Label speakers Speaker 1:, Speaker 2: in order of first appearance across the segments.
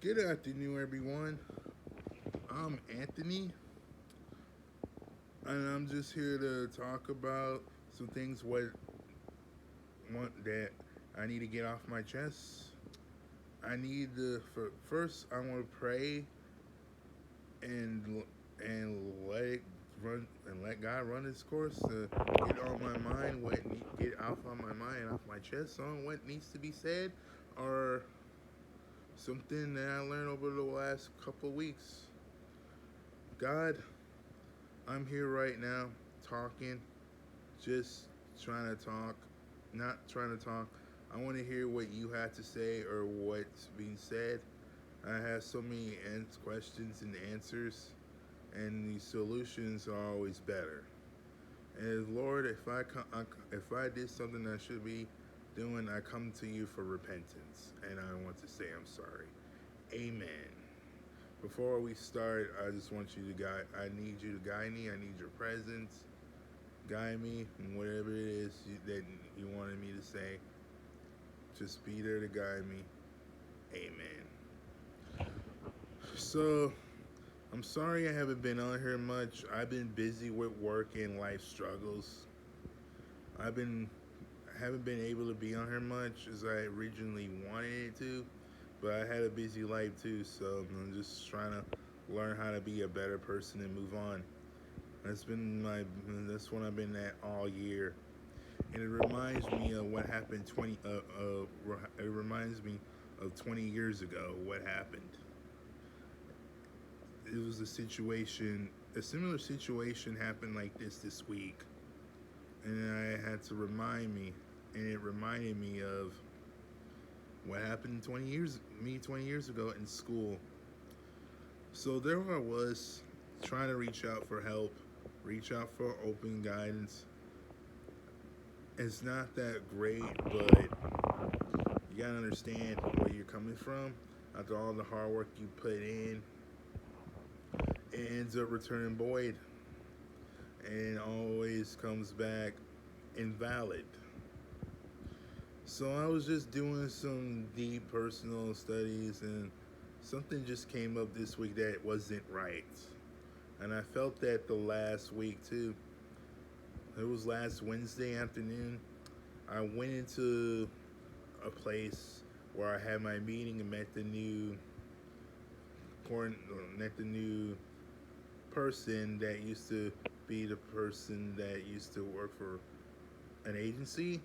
Speaker 1: Good afternoon, everyone. I'm Anthony, and I'm just here to talk about some things that I need to get off my chest. I need to first. I want to pray and let it run and let God run His course to get on my mind get off on my mind off my chest on what needs to be said or something that I learned over the last couple of weeks. God, I'm here right now talking, just trying to talk, not trying to talk. I want to hear what you have to say or what's being said. I have so many questions and answers, and the solutions are always better. And Lord, if I did something I should be doing, I come to you for repentance, and I want to say I'm sorry. Amen. Before we start, I just want you to guide. I need you to guide me. I need your presence. Guide me in whatever it is that you wanted me to say. Just be there to guide me. Amen. So, I'm sorry I haven't been on here much. I've been busy with work and life struggles. I've been haven't been able to be on here much as I originally wanted it to, but I had a busy life too, so I'm just trying to learn how to be a better person and move on. That's what I've been at all year, and it reminds me of what happened it reminds me of 20 years ago. What happened? It was a similar situation happened like this week, and I had to remind me, and it reminded me of what happened 20 years ago in school. So there I was trying to reach out for help, reach out for open guidance. It's not that great, but you gotta understand where you're coming from. After all the hard work you put in, it ends up returning void and always comes back invalid. So I was just doing some deep personal studies and something just came up this week that wasn't right. And I felt that the last week too. It was last Wednesday afternoon. I went into a place where I had my meeting and met the new person that used to be the person that used to work for an agency.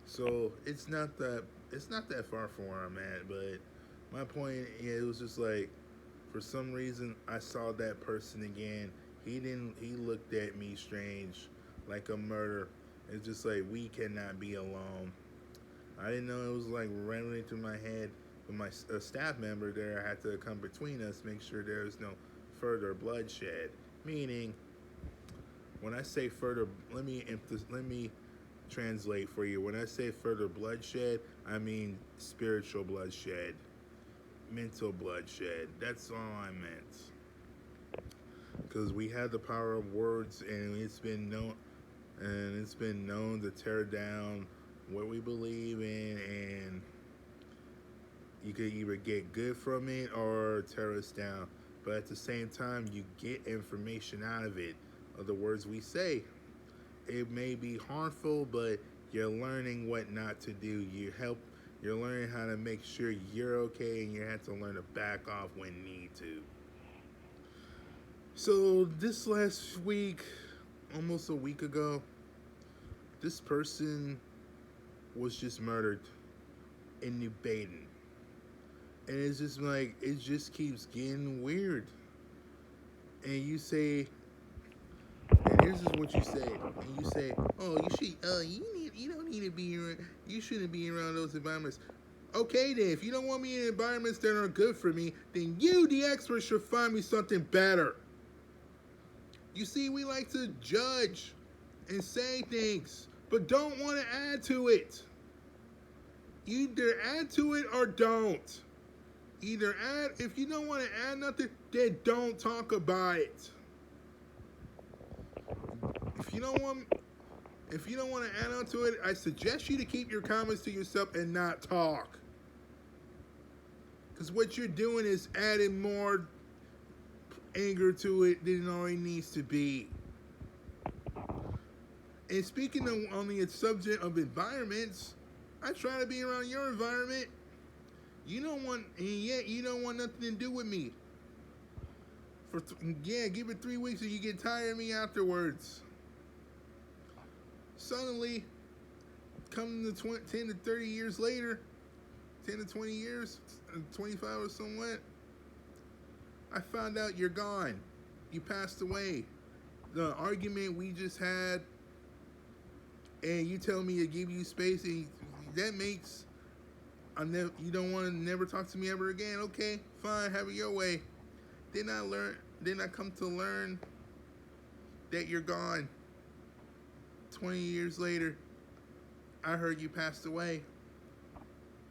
Speaker 1: So it's not that far from where I'm at, but my point, yeah, it was just like for some reason I saw that person again. He looked at me strange, like a murder. It's just like we cannot be alone. I didn't know it was like running through my head. But a staff member there had to come between us, make sure there was no further bloodshed. Meaning, when I say further, let me translate for you. When I say further bloodshed, I mean spiritual bloodshed, mental bloodshed. That's all I meant. Because we have the power of words, and it's been known to tear down what we believe in, and you could either get good from it or tear us down. But at the same time, you get information out of it, of the words we say. It may be harmful, but you're learning what not to do. You're learning how to make sure you're okay, and you have to learn to back off when need to. So this last week, almost a week ago, this person was just murdered in New Baden. And it's just like, it just keeps getting weird. And you say, and this is what you say, and you say, "Oh, you don't need to be around, you shouldn't be around those environments." Okay, then, if you don't want me in environments that are good for me, then you, the expert, should find me something better. You see, we like to judge and say things, but don't want to add to it. Either add to it or don't. Either add, if you don't want to add nothing, then don't talk about it. If you don't want if you don't want to add on to it, I suggest you to keep your comments to yourself and not talk. Because what you're doing is adding more anger to it than it already needs to be. And speaking of on the subject of environments, I try to be around your environment. You don't want, and yet you don't want nothing to do with me. Give it 3 weeks and you get tired of me afterwards. Suddenly, coming to 10 to 30 years later, 10 to 20 years, 25 or somewhat, I found out you're gone. You passed away. The argument we just had, and you tell me to give you space, and that makes you don't want to never talk to me ever again. Okay, fine, have it your way. Then I come to learn that you're gone. 20 years later, I heard you passed away.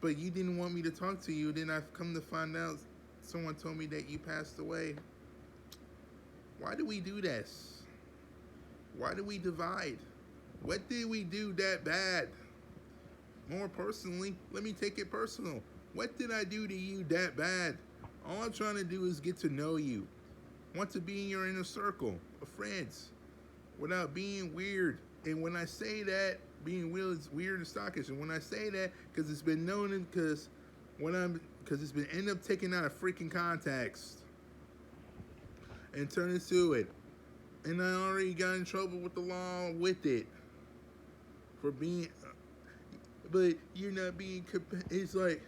Speaker 1: But you didn't want me to talk to you. Then I've come to find out someone told me that you passed away. Why do we do this? Why do we divide? What did we do that bad? More personally, let me take it personal. What did I do to you that bad? All I'm trying to do is get to know you. Want to be in your inner circle of friends without being weird. And when I say that, being weird and stockish. And when I say that, because it's been known, because it's been end up taken out of freaking context and turned into it. And I already got in trouble with the law with it for being. But you're not being. It's like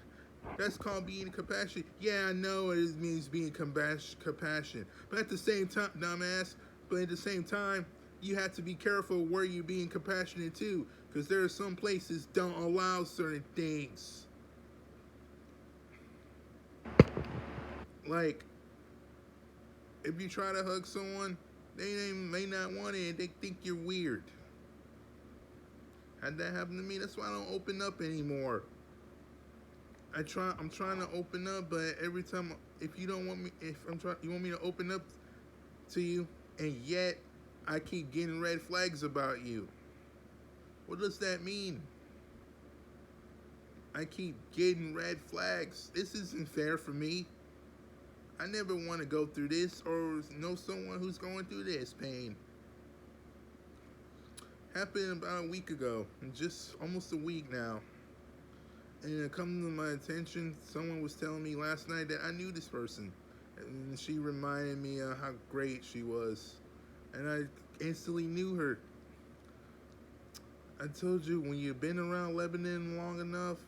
Speaker 1: that's called being compassionate. Yeah, I know it means being compassionate. But at the same time, dumbass. But at the same time, you have to be careful where you're being compassionate too, because there are some places don't allow certain things. Like, if you try to hug someone, they may not want it. They think you're weird. Had that happen to me, that's why I don't open up anymore. I'm trying to open up, but every time, if you don't want me, you want me to open up to you, and yet I keep getting red flags about you. What does that mean? I keep getting red flags. This isn't fair for me. I never want to go through this or know someone who's going through this pain. Happened about a week ago, just almost a week now. And it come to my attention, someone was telling me last night that I knew this person. And she reminded me of how great she was. And I instantly knew her. I told you, when you've been around Lebanon long enough,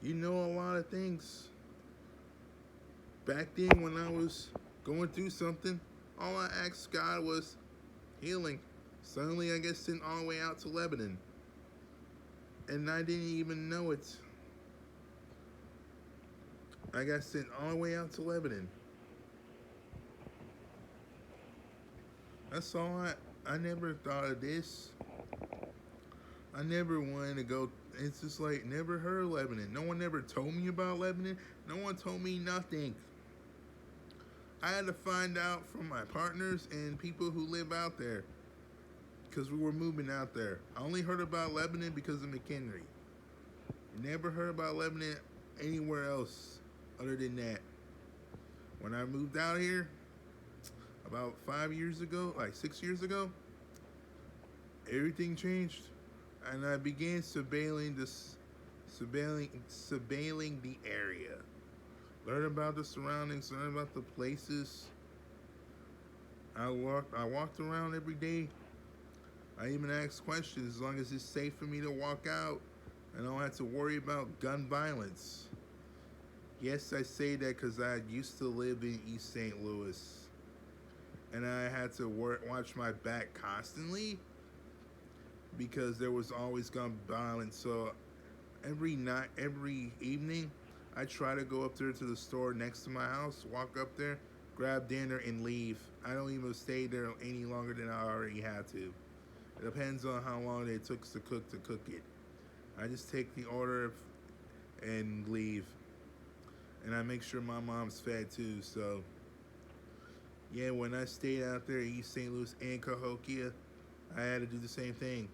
Speaker 1: you know a lot of things. Back then, when I was going through something, all I asked God was healing. Suddenly, I get sent all the way out to Lebanon. And I didn't even know it. I got sent all the way out to Lebanon. That's all I never thought of this. I never wanted to go. It's just like, never heard of Lebanon. No one ever told me about Lebanon. No one told me nothing. I had to find out from my partners and people who live out there, because we were moving out there. I only heard about Lebanon because of McHenry. Never heard about Lebanon anywhere else other than that. When I moved out here about 5 years ago, like 6 years ago, everything changed, and I began surveilling the area. Learn about the surroundings, learn about the places. I walked around every day. I even asked questions as long as it's safe for me to walk out and I don't have to worry about gun violence. Yes, I say that because I used to live in East St. Louis and I had to watch my back constantly because there was always gun violence. So every evening, I try to go up there to the store next to my house, walk up there, grab dinner, and leave. I don't even stay there any longer than I already had to. It depends on how long it took to cook it. I just take the order and leave. And I make sure my mom's fed too. So, yeah, when I stayed out there in East St. Louis and Cahokia, I had to do the same thing.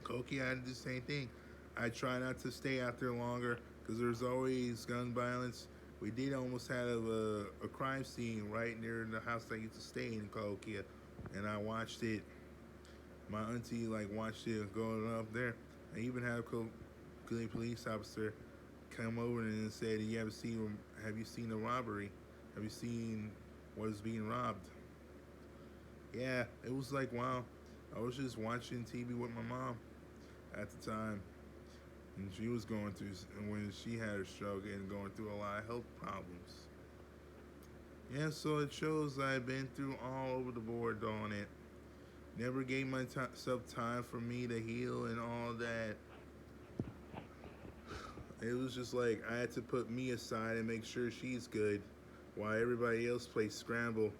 Speaker 1: Cahokia, I had to do the same thing. I try not to stay out there longer because there's always gun violence. We did almost have a crime scene right near the house that I used to stay in Cahokia, and I watched it. My auntie like watched it going up there. I even had a police officer come over and said, Have you seen the robbery? Have you seen what is being robbed?" Yeah, it was like wow. I was just watching TV with my mom at the time, and she was going through when she had her stroke and going through a lot of health problems. Yeah, so it shows I've been through all over the board on it. Never gave myself time for me to heal and all that. It was just like I had to put me aside and make sure she's good while everybody else plays scramble.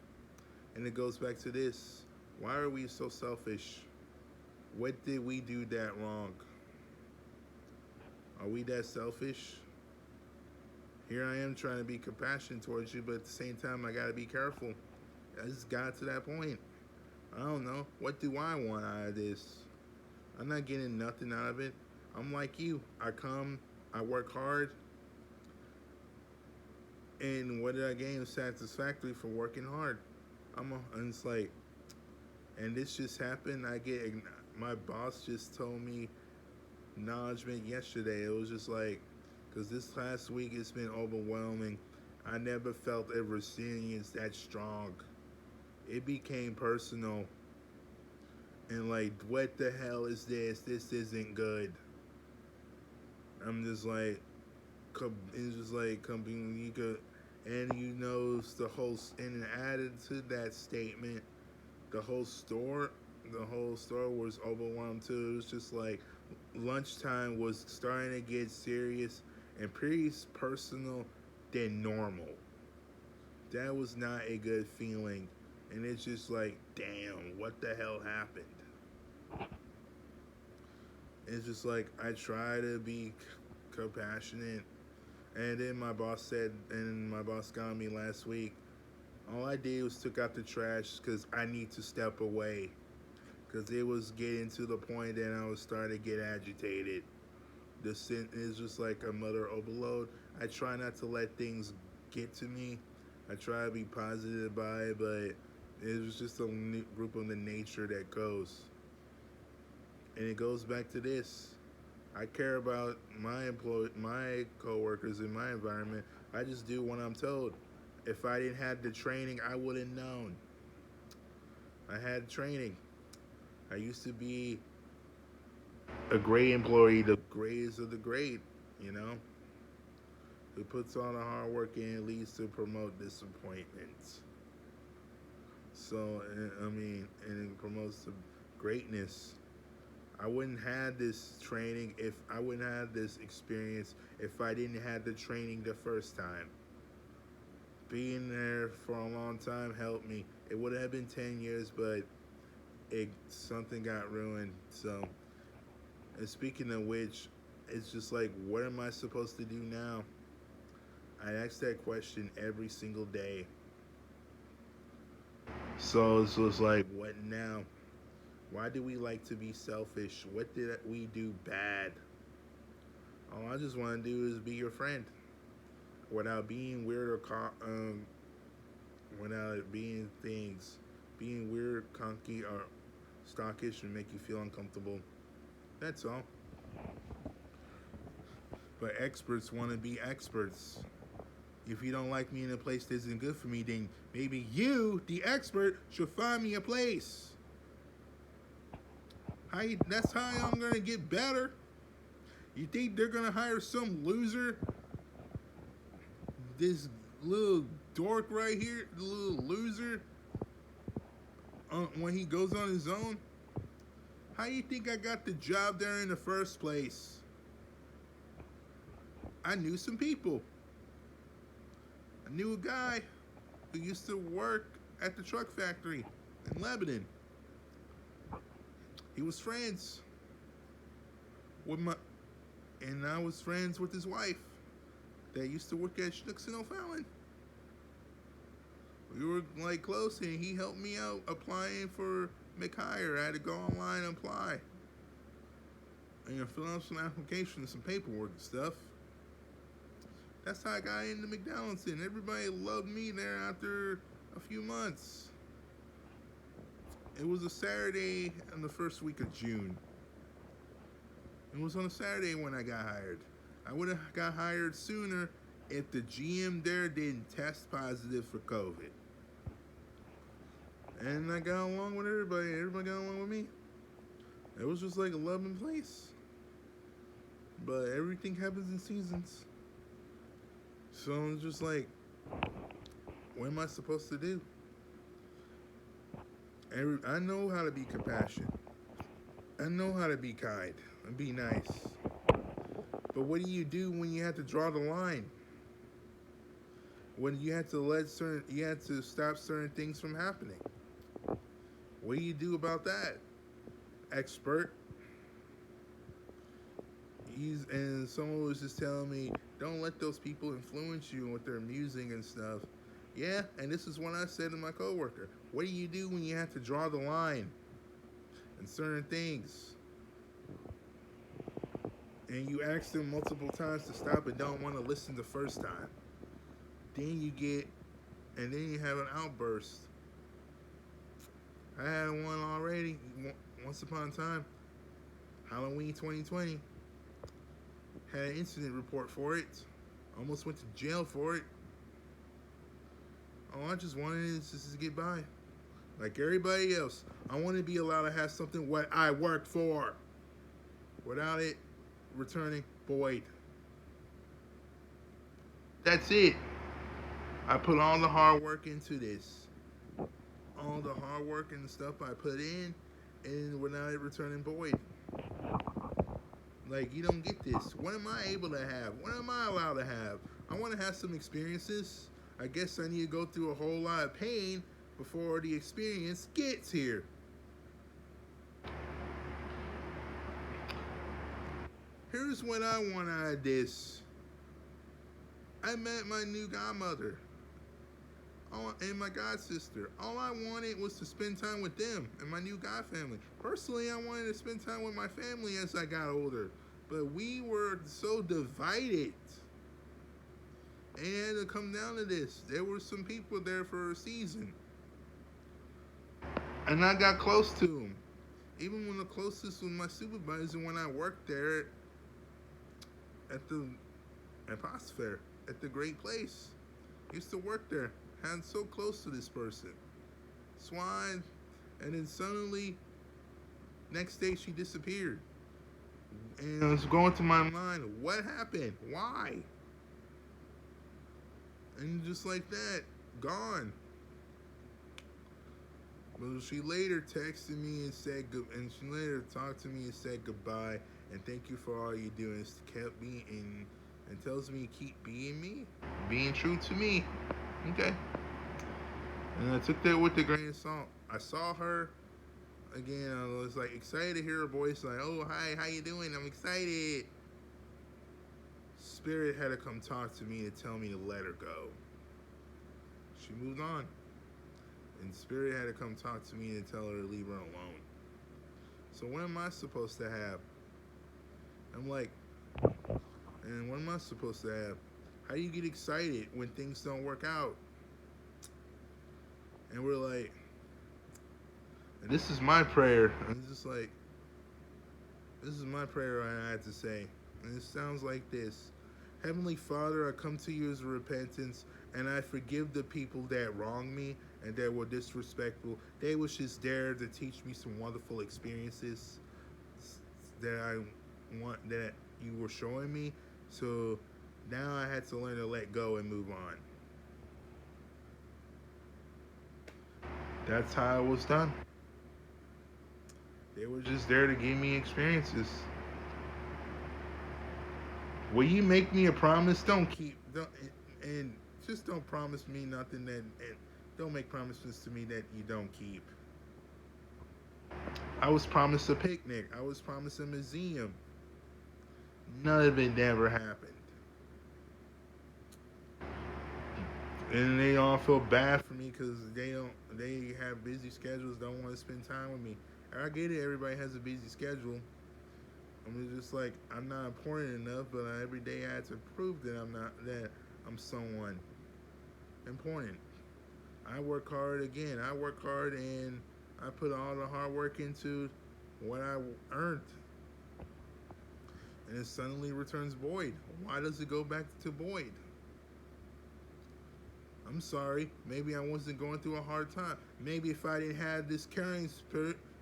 Speaker 1: And it goes back to this. Why are we so selfish? What did we do that wrong? Are we that selfish? Here I am trying to be compassionate towards you, but at the same time, I gotta be careful. I just got to that point. I don't know. What do I want out of this? I'm not getting nothing out of it. I'm like you. I work hard, and what did I gain? Satisfactory for working hard. And it's like, and this just happened. My boss just told me acknowledgement yesterday. It was just like, because this last week it's been overwhelming. I never felt a resilience that strong. It became personal. And like, what the hell is this? This isn't good. I'm just like, it's just like, and you know, and added to that statement, the whole store was overwhelmed too. It was just like, lunchtime was starting to get serious and pretty personal than normal. That was not a good feeling. And it's just like, damn, what the hell happened? It's just like, I try to be compassionate. And then my boss got me last week. All I did was took out the trash because I need to step away. Because it was getting to the point that I was starting to get agitated. The sin is just like a mother overload. I try not to let things get to me. I try to be positive about it, but it was just a group of the nature that goes. And it goes back to this. I care about my coworkers in my environment. I just do what I'm told. If I didn't have the training, I wouldn't known. I had training. I used to be a great employee, the greatest of the great, you know, who puts all the hard work in leads to promote disappointments. So, I mean, and it promotes the greatness. I wouldn't have this training if I wouldn't have this experience if I didn't have the training the first time. Being there for a long time helped me. It would have been 10 years, but something got ruined. So, and speaking of which, it's just like, what am I supposed to do now? I ask that question every single day. So it's just like, what now? Why do we like to be selfish? What did we do bad? All I just want to do is be your friend without being weird without being things. Being weird, conky, or stockish and make you feel uncomfortable. That's all. But experts want to be experts. If you don't like me in a place that isn't good for me, then maybe you, the expert, should find me a place. That's how I'm going to get better. You think they're going to hire some loser? This little dork right here, the little loser, when he goes on his own? How you think I got the job there in the first place? I knew some people. I knew a guy who used to work at the truck factory in Lebanon. He was friends with and I was friends with his wife that used to work at Schnucks and O'Fallon. We were like close, and he helped me out applying for McHire. I had to go online and apply. and fill out some applications, some paperwork and stuff. That's how I got into McDonald's, and everybody loved me there after a few months. It was a Saturday in the first week of June. It was on a Saturday when I got hired. I would have got hired sooner if the GM there didn't test positive for COVID. And I got along with everybody. Everybody got along with me. It was just like a loving place. But everything happens in seasons. So I'm just like, what am I supposed to do? I know how to be compassionate. I know how to be kind and be nice. But what do you do when you have to draw the line? When you have to stop certain things from happening. What do you do about that? Expert. And someone was just telling me, don't let those people influence you with their music and stuff. Yeah, and this is what I said to my coworker. What do you do when you have to draw the line in certain things? And you ask them multiple times to stop and don't want to listen the first time. Then you have an outburst. I had one already, once upon a time. Halloween 2020. Had an incident report for it. Almost went to jail for it. All I just wanted is just to get by. Like everybody else. I want to be allowed to have something what I worked for. Without it returning void. That's it. I put all the hard work into this. All the hard work and the stuff I put in, and without it returning void. Like, you don't get this. What am I able to have? What am I allowed to have? I want to have some experiences. I guess I need to go through a whole lot of pain before the experience gets here. Here's what I want out of this. I met my new godmother and my god sister. All I wanted was to spend time with them and my new god family. Personally, I wanted to spend time with my family as I got older. But we were so divided. And it had to come down to this. There were some people there for a season. And I got close to them. Even when the closest was my supervisor when I worked there at the Fair, at the Great Place. Used to work there. Had so close to this person. Swine. And then suddenly, next day she disappeared. And it was going to my mind, what happened? Why? And just like that, gone. But she later texted me and said and she later talked to me and said goodbye and thank you for all you do, and kept me and tells me to keep being me, being true to me. Okay. And I took that with a grain of salt. I saw her again. I was like excited to hear her voice, like, "Oh, hi, how you doing? I'm excited." Spirit had to come talk to me to tell me to let her go. She moved on. And Spirit had to come talk to me and tell her to leave her alone. So what am I supposed to have? I'm like, and what am I supposed to have? How do you get excited when things don't work out? And we're like, and this is my prayer. And it's just like, this is my prayer I had to say. And it sounds like this. Heavenly Father, I come to you as a repentance, and I forgive the people that wronged me and that were disrespectful. They was just there to teach me some wonderful experiences that that you were showing me. So now I had to learn to let go and move on. That's how it was done. They were just there to give me experiences. Will you make me a promise? Don't promise me nothing and don't make promises to me that you don't keep. I was promised a picnic. I was promised a museum. None of it never happened. And they all feel bad for me because they have busy schedules, don't want to spend time with me. I get it, everybody has a busy schedule. I'm just like, I'm not important enough, but every day I have to prove that I'm someone important. I work hard again. I work hard and I put all the hard work into what I earned, and it suddenly returns void. Why does it go back to void? I'm sorry. Maybe I wasn't going through a hard time. Maybe if I didn't have this caring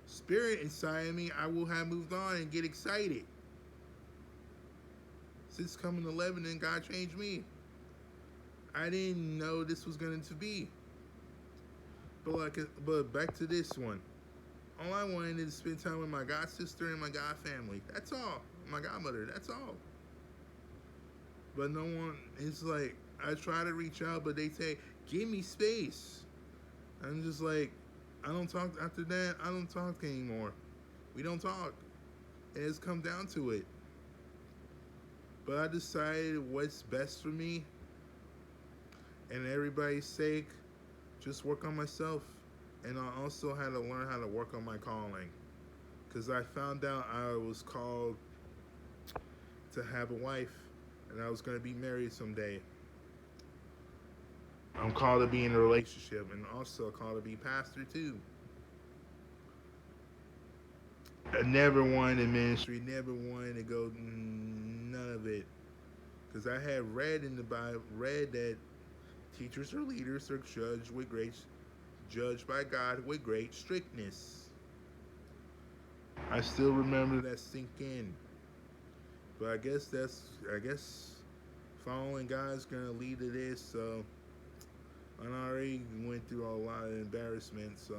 Speaker 1: spirit inside of me, I would have moved on and get excited. Since coming to Lebanon, God changed me. I didn't know this was going to be. But back to this one. All I wanted is to spend time with my god sister and my god family. That's all. My godmother. That's all. But no one. It's like I try to reach out, but they say, "Give me space." I'm just like, I don't talk after that. I don't talk anymore. We don't talk. And it's come down to it. But I decided what's best for me and everybody's sake, just work on myself. And I also had to learn how to work on my calling. Because I found out I was called to have a wife and I was going to be married someday. I'm called to be in a relationship and also called to be pastor too. I never wanted a ministry, never wanted to go none of it. Because I had read in the Bible, read that teachers or leaders are judged by God with great strictness. I still remember that sink in. But I guess following God's gonna lead to this. So I already went through a lot of embarrassment. So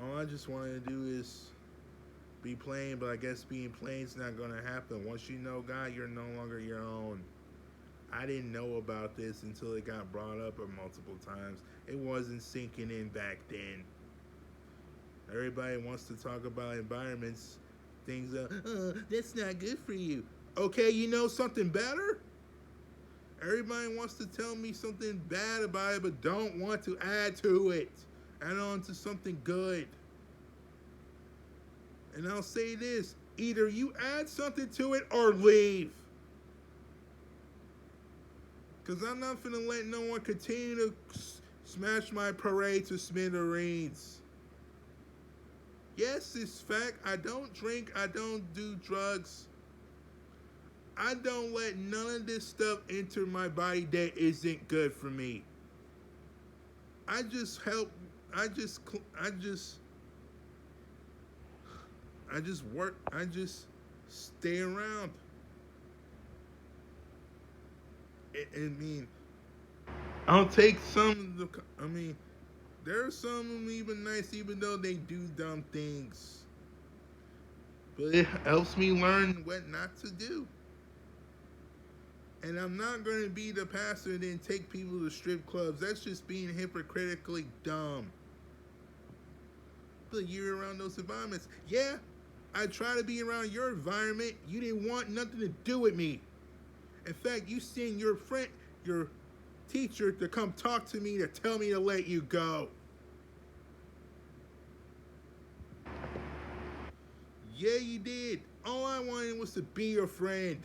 Speaker 1: all I just wanted to do is be plain. But I guess being plain is not gonna happen. Once you know God, you're no longer your own. I didn't know about this until it got brought up multiple times. It wasn't sinking in back then. Everybody wants to talk about environments, things that's not good for you. Okay, you know something better? Everybody wants to tell me something bad about it, but don't want to add to it. Add on to something good. And I'll say this, either you add something to it or leave. Because I'm not finna let no one continue to smash my parade to smithereens. Yes, it's fact. I don't drink. I don't do drugs. I don't let none of this stuff enter my body that isn't good for me. I just help. I just work. I just stay around. I mean, I'll take some of the. I mean, there are some of them even nice, even though they do dumb things. But it helps me learn what not to do. And I'm not going to be the pastor and then take people to strip clubs. That's just being hypocritically dumb. But you're around those environments. Yeah, I try to be around your environment. You didn't want nothing to do with me. In fact, you sent your friend, your teacher to come talk to me to tell me to let you go. Yeah, you did. All I wanted was to be your friend.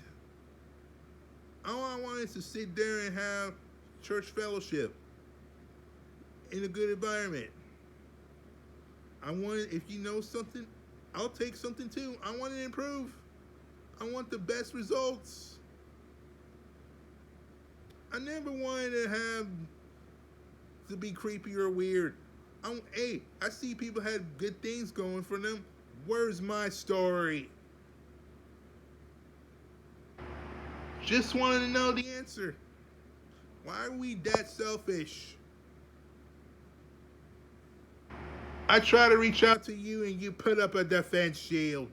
Speaker 1: All I wanted is to sit there and have church fellowship in a good environment. I wanted, if you know something, I'll take something too. I want to improve. I want the best results. I never wanted to be creepy or weird. Hey, I see people had good things going for them. Where's my story? Just wanted to know the answer. Why are we that selfish? I try to reach out to you and you put up a defense shield.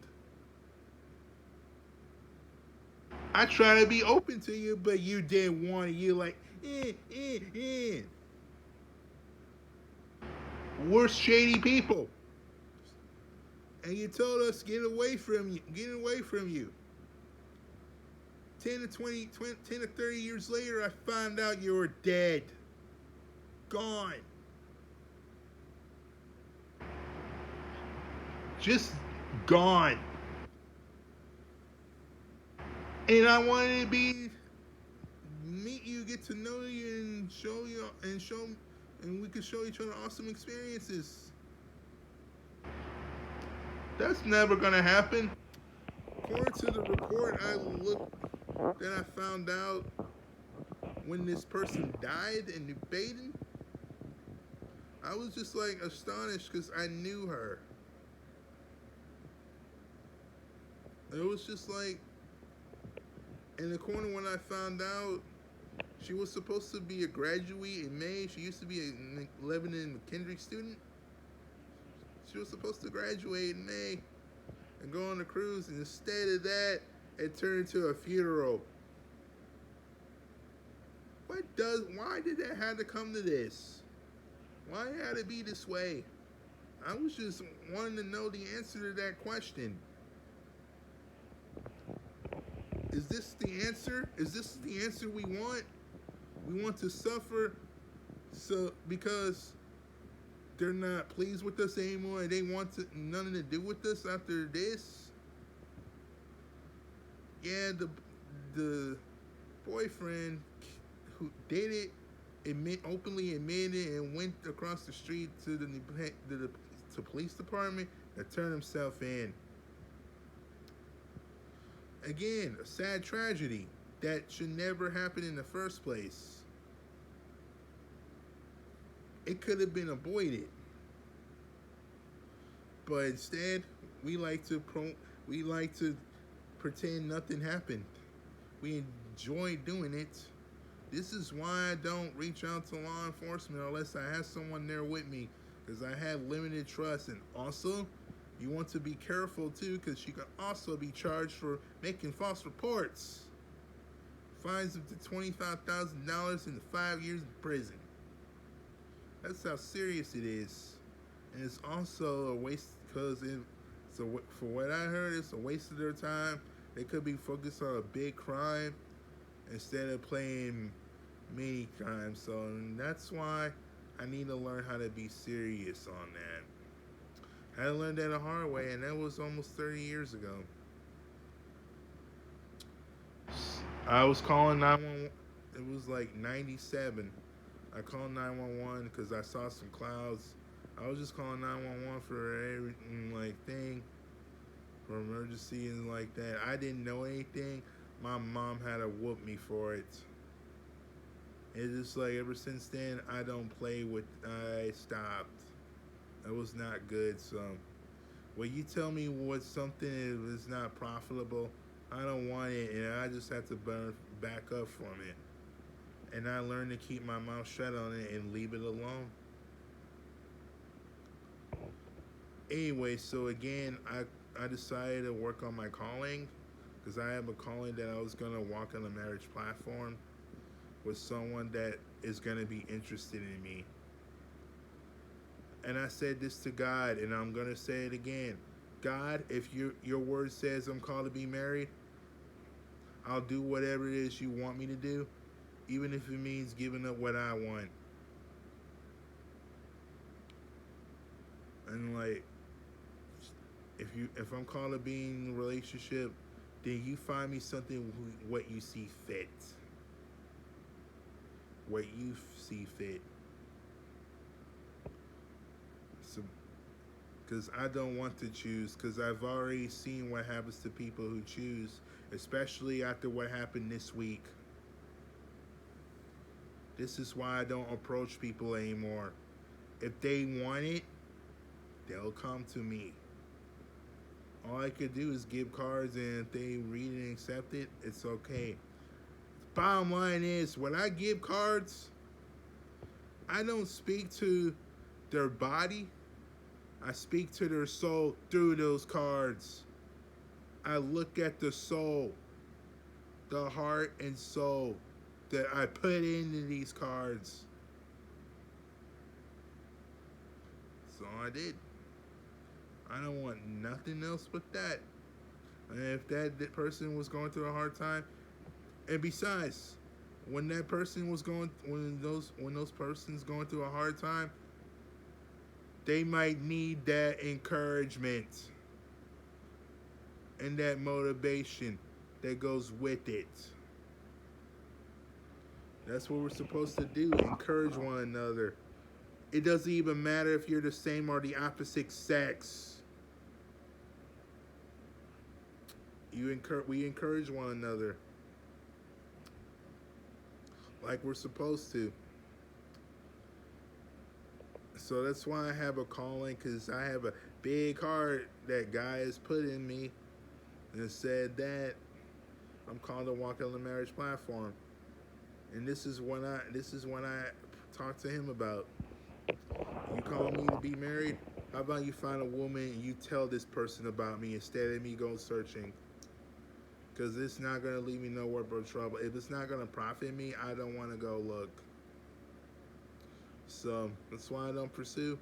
Speaker 1: I try to be open to you, but you didn't want it. You like, eh. We're shady people. And you told us, get away from you. 10 to 30 years later, I found out you were dead. Gone. Just gone. And I wanted to be meet you, get to know you, and show, and we could show each other awesome experiences. That's never gonna happen. According to the report that I found out when this person died in New Baden, I was just like astonished because I knew her. It was just like in the corner when I found out she was supposed to be a graduate in May. She used to be a Lebanon and McKendree student. She was supposed to graduate in May and go on a cruise, and instead of that, it turned into a funeral. Why did that have to come to this? Why had it be this way? I was just wanting to know the answer to that question. Is this the answer? Is this the answer we want? We want to suffer so because they're not pleased with us anymore and they want nothing to do with us after this? Yeah, the boyfriend who did it openly admitted and went across the street to the police department and turned himself in. Again, a sad tragedy that should never happen in the first place. It could have been avoided, but instead we like to pretend nothing happened. We enjoy doing it. This is why I don't reach out to law enforcement unless I have someone there with me, because I have limited trust. And also, you want to be careful too, because you can also be charged for making false reports. Fines up to $25,000 and 5 years in prison. That's how serious it is. And it's also a waste because for what I heard, it's a waste of their time. They could be focused on a big crime instead of playing mini crimes. So that's why I need to learn how to be serious on that. I learned that the hard way, and that was almost 30 years ago. I was calling 911. It was like 97. I called 911 because I saw some clouds. I was just calling 911 for everything, like thing, for emergency and like that. I didn't know anything. My mom had to whoop me for it. It's just like ever since then, I don't play with. I stopped. It was not good. So when you tell me what something is not profitable, I don't want it, and I just have to back up from it. And I learned to keep my mouth shut on it and leave it alone. Anyway, so again, I decided to work on my calling because I have a calling that I was going to walk on a marriage platform with someone that is going to be interested in me. And I said this to God, and I'm going to say it again. God, if your word says I'm called to be married, I'll do whatever it is you want me to do, even if it means giving up what I want. And like, if I'm called to be in a relationship, then you find me something what you see fit. What you see fit. So, because I don't want to choose, because I've already seen what happens to people who choose, especially after what happened this week. This is why I don't approach people anymore. If they want it, they'll come to me. All I could do is give cards, and if they read and accept it, it's okay. Bottom line is, when I give cards, I don't speak to their body. I speak to their soul through those cards. I look at the soul, the heart and soul that I put into these cards. That's all I did. I don't want nothing else but that. And if that person was going through a hard time, and besides, when those persons going through a hard time, they might need that encouragement and that motivation that goes with it. That's what we're supposed to do. Encourage one another. It doesn't even matter if you're the same or the opposite sex. We encourage one another like we're supposed to. So that's why I have a calling, because I have a big heart that God has put in me, and said that I'm called to walk on the marriage platform. And this is when I talk to him about, you call me to be married. How about you find a woman and you tell this person about me instead of me going searching? Because it's not gonna leave me nowhere but trouble. If it's not gonna profit me, I don't want to go look. So that's why I don't pursue.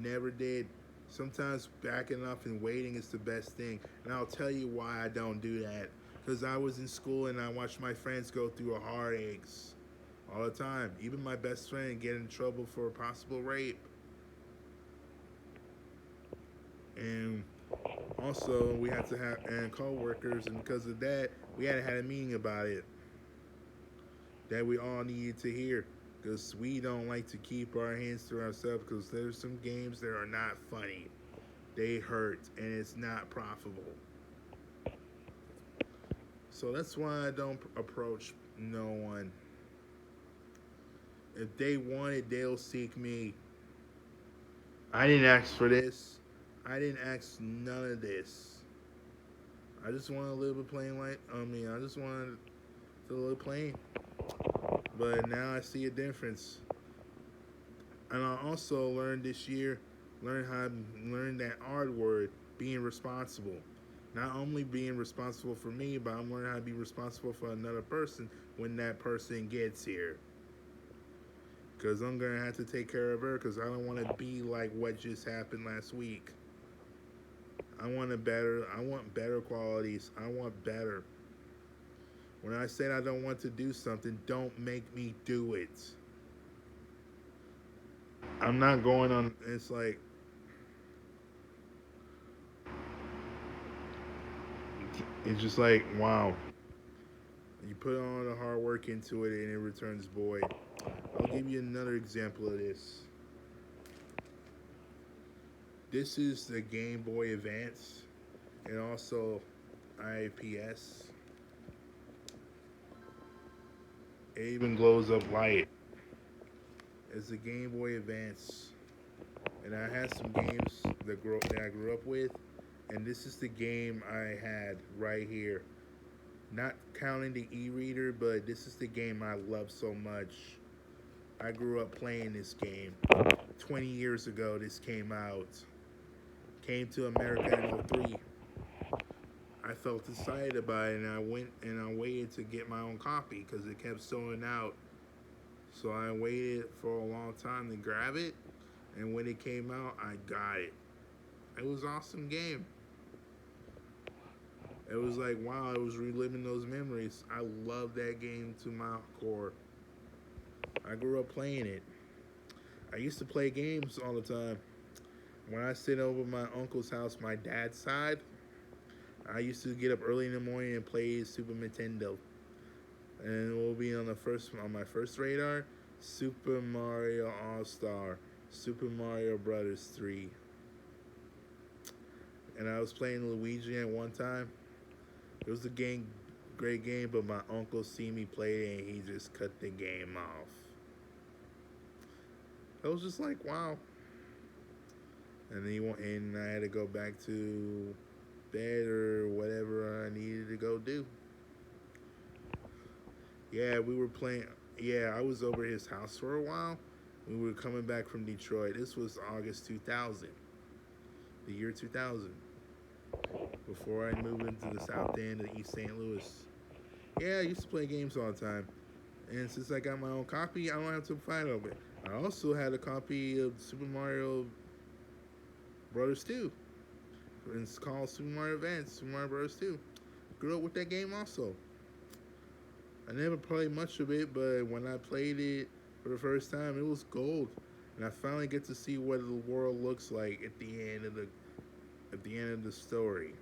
Speaker 1: Never did. Sometimes backing up and waiting is the best thing. And I'll tell you why I don't do that. Because I was in school and I watched my friends go through heartaches all the time. Even my best friend get in trouble for a possible rape. And also, we had to have and co-workers, and because of that, we had to have a meeting about it that we all needed to hear. Because we don't like to keep our hands to ourselves, because there's some games that are not funny. They hurt, and it's not profitable. So that's why I don't approach no one. If they want it, they'll seek me. I didn't ask for this. I didn't ask none of this. I just want to live a plain life. I just wanted to live plain. But now I see a difference. And I also learned this year, learn that R word, being responsible. Not only being responsible for me, but I'm learning how to be responsible for another person when that person gets here. Because I'm going to have to take care of her, because I don't want to be like what just happened last week. I want better qualities. I want better. When I said I don't want to do something, don't make me do it. I'm not going on, it's like, it's just like, wow. You put all the hard work into it and it returns void. I'll give you another example of this. This is the Game Boy Advance and also IPS. It even glows up light. It's the Game Boy Advance. And I had some games that I grew up with. And this is the game I had right here. Not counting the e-reader, but this is the game I love so much. I grew up playing this game. 20 years ago, this came out. Came to America in '03. I felt excited about it, and I went and I waited to get my own copy because it kept selling out. So I waited for a long time to grab it, and when it came out, I got it. It was an awesome game. It was like, wow, I was reliving those memories. I love that game to my core. I grew up playing it. I used to play games all the time. When I sit over my uncle's house, my dad's side, I used to get up early in the morning and play Super Nintendo. And it will be on my first radar, Super Mario All Star, Super Mario Brothers 3. And I was playing Luigi at one time. It was a great game, but my uncle see me play it and he just cut the game off. I was just like, wow. And I had to go back to bed or whatever I needed to go do. Yeah, we were playing. Yeah, I was over at his house for a while. We were coming back from Detroit. This was August 2000, the year 2000, before I moved into the South End of East St. Louis. Yeah, I used to play games all the time. And since I got my own copy, I don't have to fight over it. I also had a copy of Super Mario Brothers 2. It's called Super Mario Advance, Super Mario Bros. 2. Grew up with that game also. I never played much of it, but when I played it for the first time, it was gold. And I finally get to see what the world looks like at the end of the story.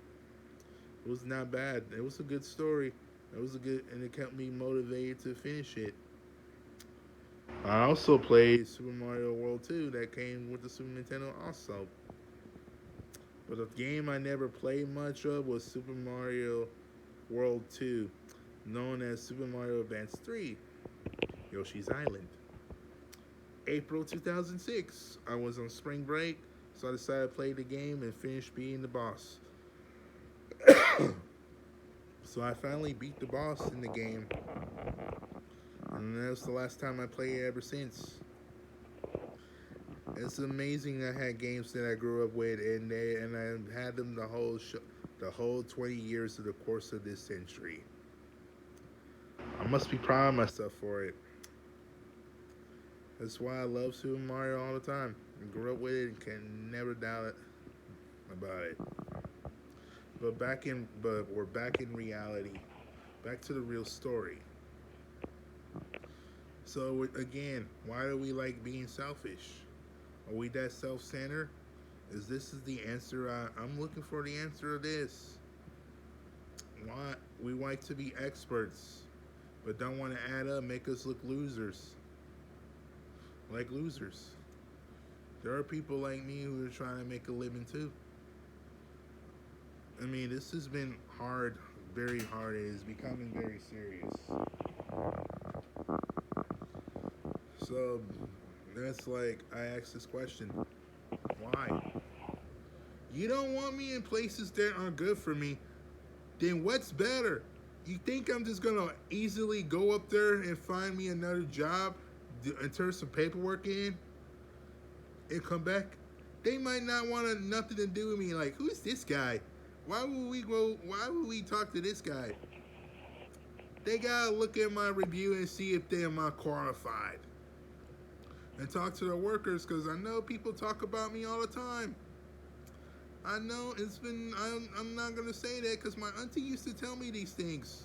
Speaker 1: It was not bad. It was a good story. It was a good, and it kept me motivated to finish it. I also played Super Mario World 2 that came with the Super Nintendo also. But a game I never played much of was Super Mario World 2, known as Super Mario Advance 3, Yoshi's Island. April 2006, I was on spring break, so I decided to play the game and finish beating the boss. So I finally beat the boss in the game, and that was the last time I played it ever since. It's amazing I had games that I grew up with, and I had them the whole 20 years of the course of this century. I must be proud of myself for it. That's why I love Super Mario all the time. I grew up with it and can never doubt it about it. But we're back in reality. Back to the real story. So again, why do we like being selfish? Are we that self-centered? Is the answer? I'm looking for the answer to this. Why we like to be experts, but don't want to add up, make us look losers. Like losers. There are people like me who are trying to make a living too. I mean, this has been hard, very hard. It is becoming very serious. So that's like I asked this question: why? You don't want me in places that aren't good for me. Then what's better? You think I'm just gonna easily go up there and find me another job and turn some paperwork in and come back? They might not want nothing to do with me. Like, who's this guy? Why would we go? Why would we talk to this guy? They gotta look at my review and see if they am not qualified, and talk to the workers because I know people talk about me all the time. I know it's been. I'm not gonna say that because my auntie used to tell me these things.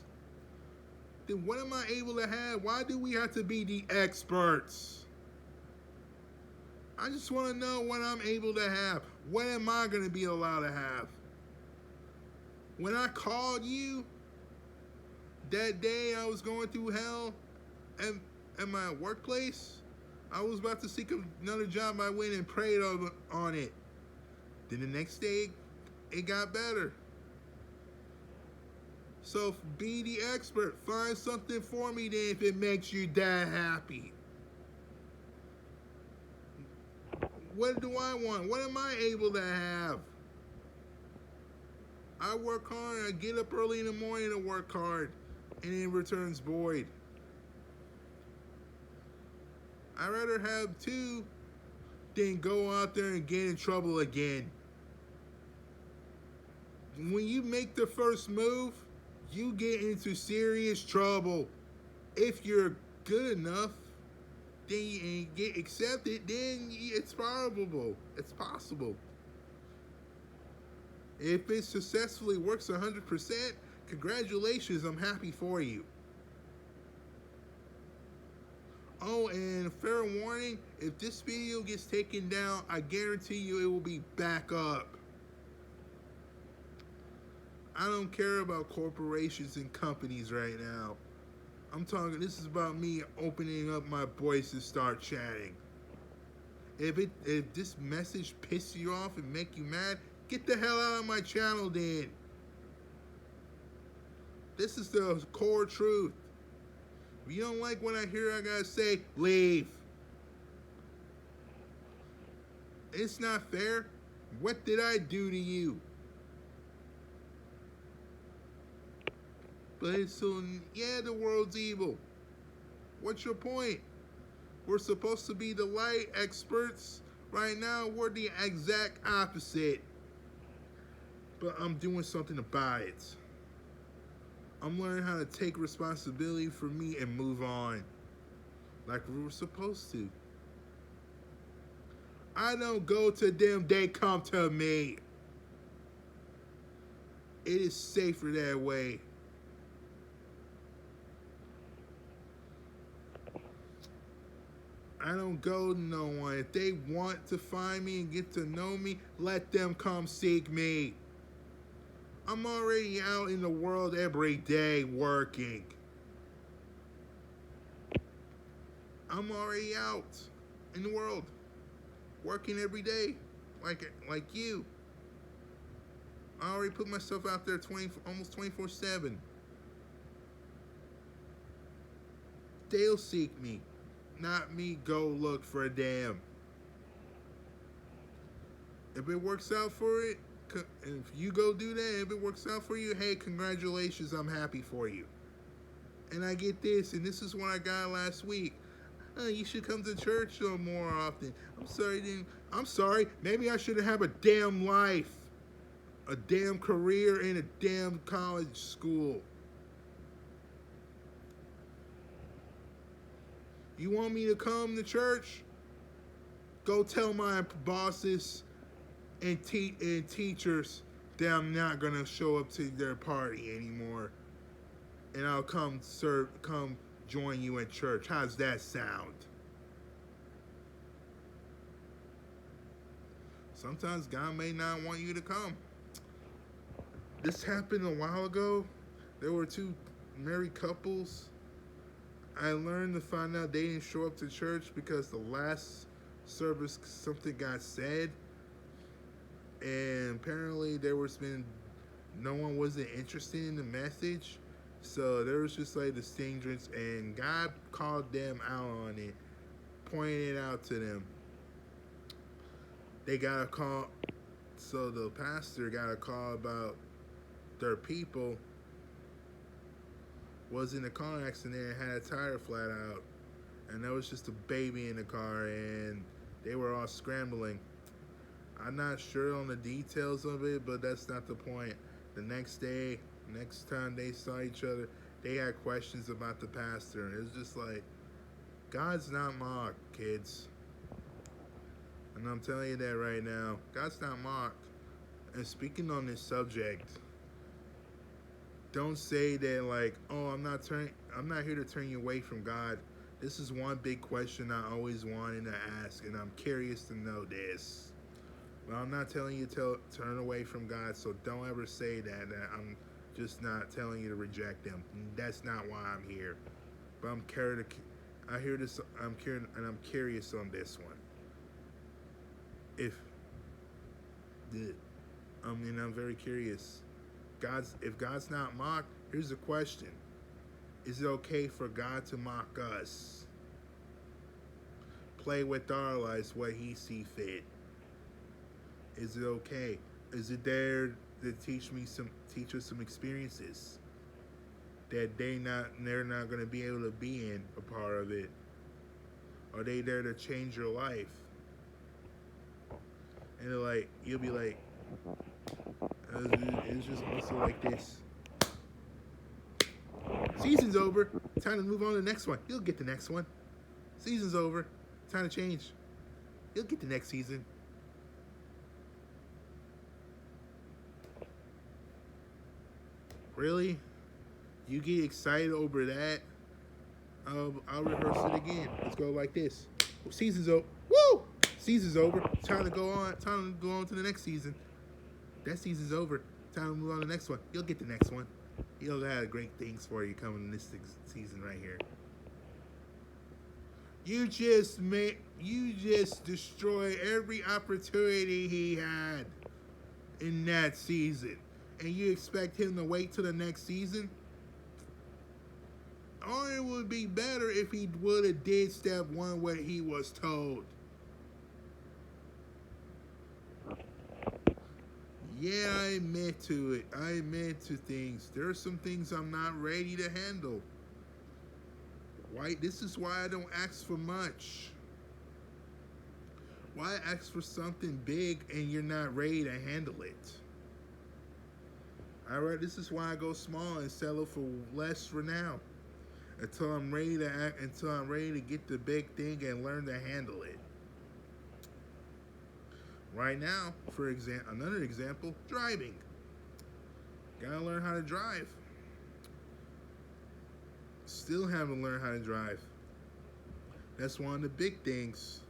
Speaker 1: Then what am I able to have? Why do we have to be the experts? I just want to know what I'm able to have. What am I gonna be allowed to have? When I called you that day, I was going through hell at my workplace. I was about to seek another job. I went and prayed on it. Then the next day, it got better. So be the expert. Find something for me then if it makes you that happy. What do I want? What am I able to have? I work hard. I get up early in the morning to work hard, and it returns void. I'd rather have two than go out there and get in trouble again. When you make the first move, you get into serious trouble. If you're good enough, then you get accepted, then it's probable. It's possible. If it successfully works 100%, congratulations, I'm happy for you. Oh, and fair warning, if this video gets taken down, I guarantee you it will be back up. I don't care about corporations and companies right now. This is about me opening up my voice and start chatting. If this message pisses you off and make you mad, get the hell out of my channel then. This is the core truth. If you don't like what I hear, I gotta say, leave. It's not fair. What did I do to you? But it's so, yeah, the world's evil. What's your point? We're supposed to be the light experts. Right now, we're the exact opposite. But I'm doing something about it. I'm learning how to take responsibility for me and move on. Like we were supposed to. I don't go to them, they come to me. It is safer that way. I don't go to no one. If they want to find me and get to know me, let them come seek me. I'm already out in the world every day working. I'm already out in the world working every day, like you. I already put myself out there almost 24/7. They'll seek me, not me go look for a damn. If it works out for it, if you go do that, if it works out for you, hey, congratulations, I'm happy for you. And I get this, and this is what I got last week. You should come to church more often. I'm sorry. Maybe I should have a damn life, a damn career in a damn college school. You want me to come to church? Go tell my bosses and teachers that I'm not gonna show up to their party anymore, and I'll come join you at church. How's that sound? Sometimes God may not want you to come. This happened a while ago. There were two married couples. I learned to find out they didn't show up to church because the last service something got said, and apparently no one wasn't interested in the message, so there was just like this hindrance, and God called them out on it, pointed it out to them. They got a call, so the pastor got a call about their people was in a car accident and had a tire flat out, and there was just a baby in the car, and they were all scrambling. I'm not sure on the details of it, but that's not the point. The next time they saw each other, they had questions about the pastor, and it was just like, God's not mocked, kids. And I'm telling you that right now. God's not mocked. And speaking on this subject, don't say that like, oh, I'm not here to turn you away from God. This is one big question I always wanted to ask, and I'm curious to know this. But I'm not telling you to turn away from God, so don't ever say that I'm just not telling you to reject Him. That's not why I'm here. But I'm curious. I'm curious on this one. I'm very curious. If God's not mocked, here's the question: is it okay for God to mock us? Play with our lives what He see fit. Is it okay? Is it there to teach us some experiences that they're not going to be able to be in a part of it? Are they there to change your life? And you'll be like, it's just also like this. Season's over. Time to move on to the next one. You'll get the next one. Season's over. Time to change. You'll get the next season. Really? You get excited over that? I'll rehearse it again. Let's go like this. Season's over. Woo! Season's over. Time to go on to the next season. That season's over. Time to move on to the next one. You'll get the next one. He'll have great things for you coming in this season right here. You just destroy every opportunity he had in that season, and you expect him to wait till the next season? Or it would be better if he would have did step one what he was told. Yeah, I admit to it. I admit to things. There are some things I'm not ready to handle. Why? This is why I don't ask for much. Why ask for something big and you're not ready to handle it? Alright, this is why I go small and settle for less for now. Until I'm ready to get the big thing and learn to handle it. Right now, another example, driving. Gotta learn how to drive. Still haven't learned how to drive. That's one of the big things.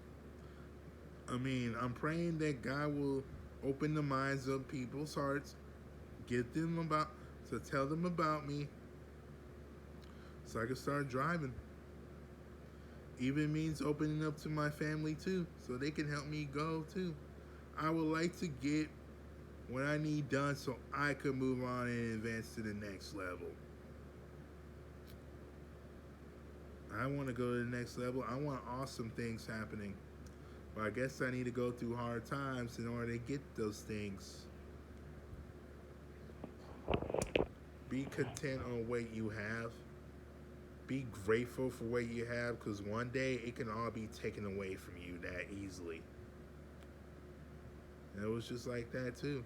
Speaker 1: I'm praying that God will open the minds of people's hearts get them about to tell them about me so I can start driving. Even means opening up to my family too, so they can help me go too. I would like to get what I need done so I could move on and advance to the next level. I want to go to the next level. I want awesome things happening. But I guess I need to go through hard times in order to get those things. Be content on what you have. Be grateful for what you have because one day it can all be taken away from you that easily. And it was just like that too.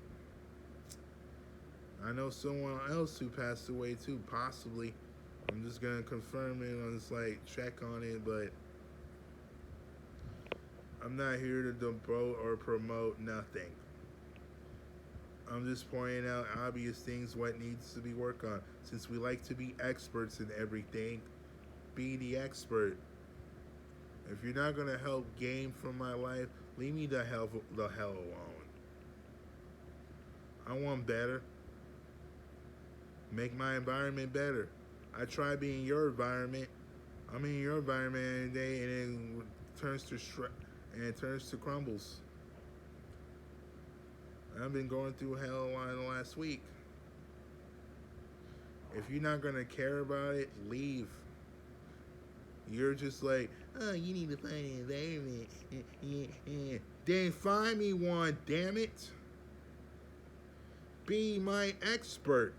Speaker 1: I know someone else who passed away too, possibly. I'm just gonna confirm it on this like check on it, but I'm not here to devote or promote nothing. I'm just pointing out obvious things what needs to be worked on. Since we like to be experts in everything, be the expert. If you're not gonna help gain from my life, leave me the hell alone. I want better. Make my environment better. I try being your environment. I'm in your environment every day, and it turns to crumbles. I've been going through hell a lot in the last week. If you're not gonna care about it, leave. You're just like, oh, you need to find an environment. Then find me one, damn it. Be my expert.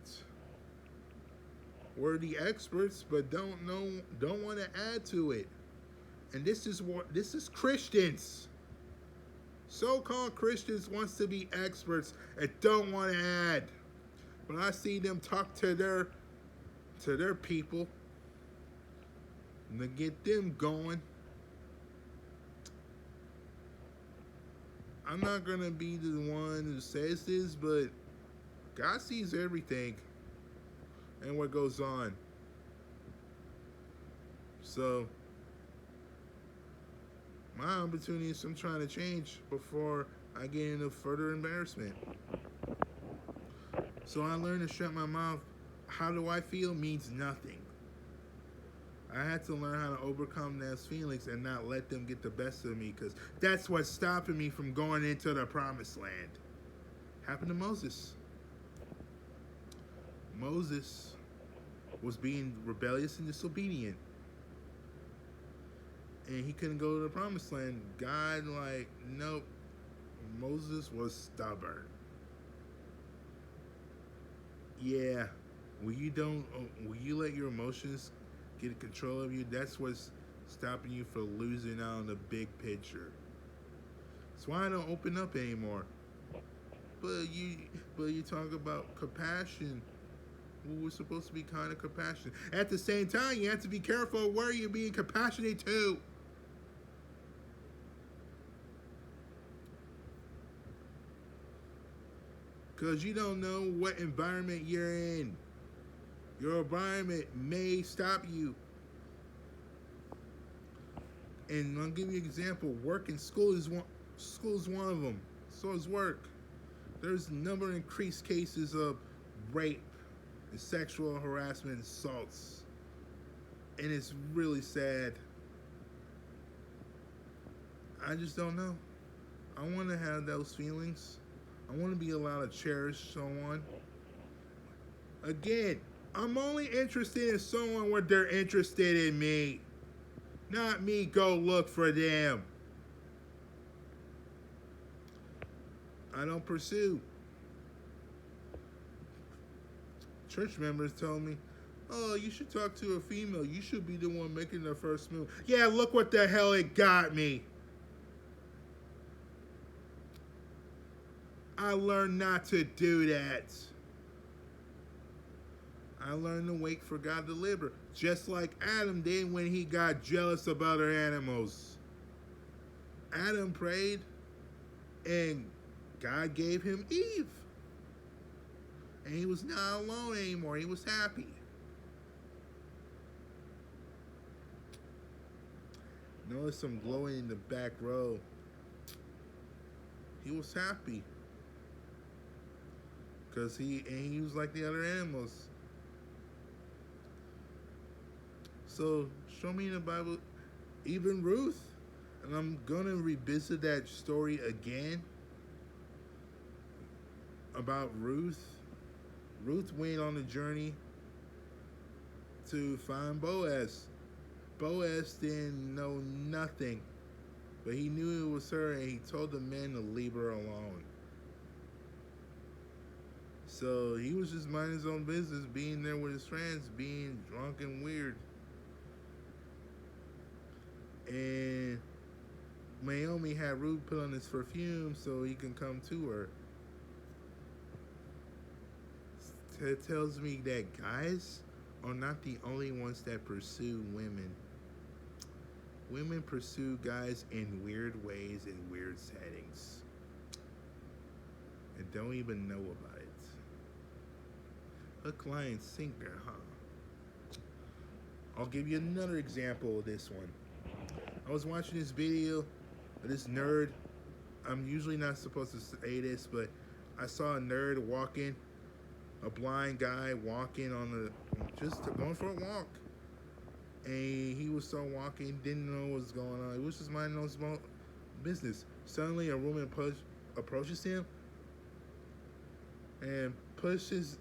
Speaker 1: We're the experts, but don't want to add to it. And this is Christians. So-called Christians wants to be experts and don't want to add. When I see them talk to their people and to get them going, I'm not gonna be the one who says this, but God sees everything and what goes on. So my opportunity is I'm trying to change before I get into further embarrassment. So I learned to shut my mouth. How do I feel means nothing. I had to learn how to overcome those feelings and not let them get the best of me because that's what's stopping me from going into the promised land. Happened to Moses. Moses was being rebellious and disobedient. And he couldn't go to the promised land. God, nope. Moses was stubborn. Yeah, when you let your emotions get control of you, that's what's stopping you from losing out on the big picture. That's why I don't open up anymore. But you talk about compassion. Well, we're supposed to be kind of compassionate. At the same time, you have to be careful where you're being compassionate to. Because you don't know what environment you're in. Your environment may stop you. And I'll give you an example. Work in school is one of them. So is work. There's a number of increased cases of rape and sexual harassment and assaults. And it's really sad. I just don't know. I want to have those feelings. I want to be allowed to cherish someone. Again, I'm only interested in someone when they're interested in me. Not me go look for them. I don't pursue. Church members told me, oh, you should talk to a female. You should be the one making the first move. Yeah, look what the hell it got me. I learned not to do that. I learned to wait for God to deliver. Just like Adam did when he got jealous of other animals. Adam prayed and God gave him Eve. And he was not alone anymore. He was happy. Notice some glowing in the back row. He was happy. Cause he was like the other animals. So show me in the Bible, even Ruth, and I'm gonna revisit that story again about Ruth. Ruth went on a journey to find Boaz. Boaz didn't know nothing, but he knew it was her, and he told the men to leave her alone. So he was just minding his own business, being there with his friends, being drunk and weird. And Naomi had Ruth put on his perfume so he can come to her. It tells me that guys are not the only ones that pursue women. Women pursue guys in weird ways in weird settings and don't even know about it. Hook, line, sinker, huh? I'll give you another example of this one. I was watching this video of this nerd. I'm usually not supposed to say this, but I saw a nerd walking, a blind guy walking on just going for a walk. And he was so walking, didn't know what was going on. He was just minding his own business. Suddenly, a woman approaches him and pushes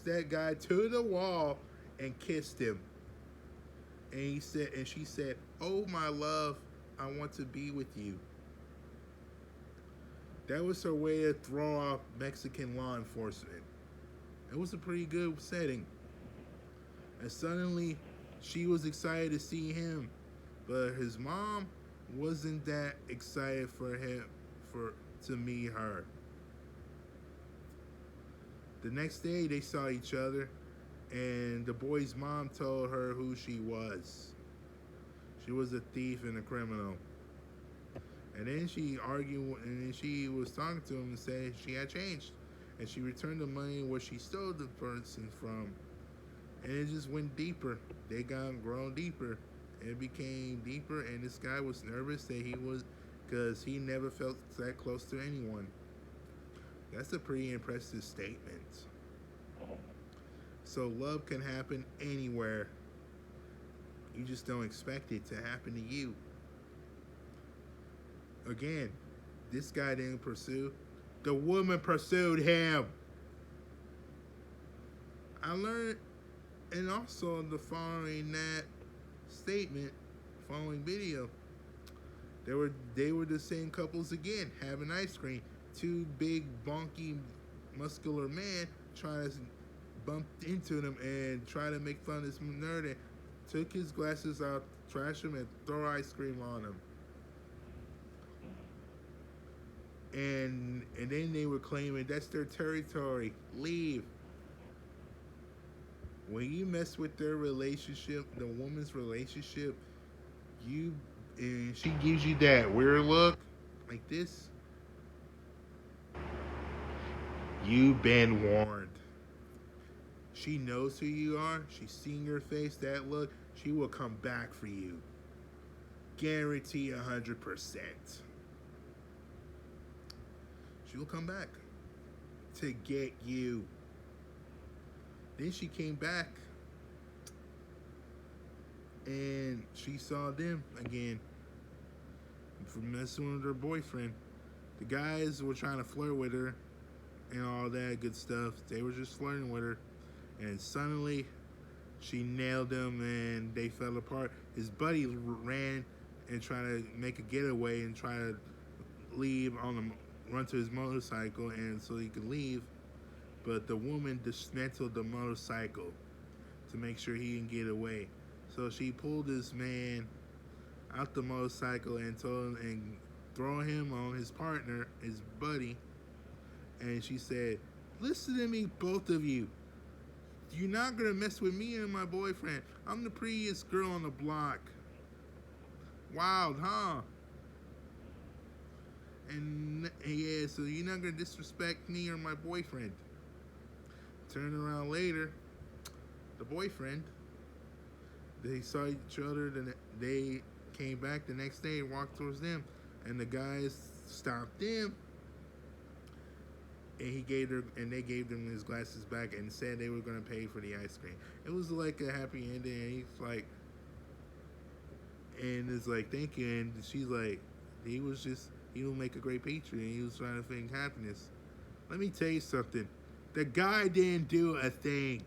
Speaker 1: that guy to the wall and kissed him. And she said, "Oh my love, I want to be with you." That was her way to throw off Mexican law enforcement. It was a pretty good setting. And suddenly, she was excited to see him, but his mom wasn't that excited for him to meet her. The next day, they saw each other, and the boy's mom told her who she was. She was a thief and a criminal. And then she argued, and then she was talking to him and said she had changed. And she returned the money where she stole the person from. And it just went deeper. They got grown deeper. It became deeper, and this guy was nervous that because he never felt that close to anyone. That's a pretty impressive statement. So love can happen anywhere. You just don't expect it to happen to you. Again, this guy didn't pursue. The woman pursued him. I learned, and also the following that statement, following video, they were the same couples again, having ice cream. Two big, bonky, muscular men trying to bump into them and try to make fun of this nerd and took his glasses out, trash him, and throw ice cream on him. And then they were claiming that's their territory. Leave. When you mess with their relationship, the woman's relationship, and she gives you that weird look like this, you've been warned. She knows who you are. She's seen your face, that look. She will come back for you. Guarantee 100%. She will come back to get you. Then she came back and she saw them again for messing with her boyfriend. The guys were trying to flirt with her and all that good stuff. They were just flirting with her. And suddenly, she nailed him and they fell apart. His buddy ran and tried to make a getaway and try to run to his motorcycle and so he could leave. But the woman dismantled the motorcycle to make sure he didn't get away. So she pulled this man out the motorcycle and told him and throw him on his partner, his buddy. And she said, "Listen to me, both of you. You're not gonna mess with me and my boyfriend. I'm the prettiest girl on the block. Wild, huh? And yeah, so you're not gonna disrespect me or my boyfriend." Turn around later, the boyfriend, they saw each other, then they came back the next day and walked towards them, and the guys stopped them and he gave her, and they gave him his glasses back and said they were gonna pay for the ice cream. It was like a happy ending, and he's like, and it's like thank you, and she's like, he was just he will make a great patron, and he was trying to find happiness. Let me tell you something, the guy didn't do a thing.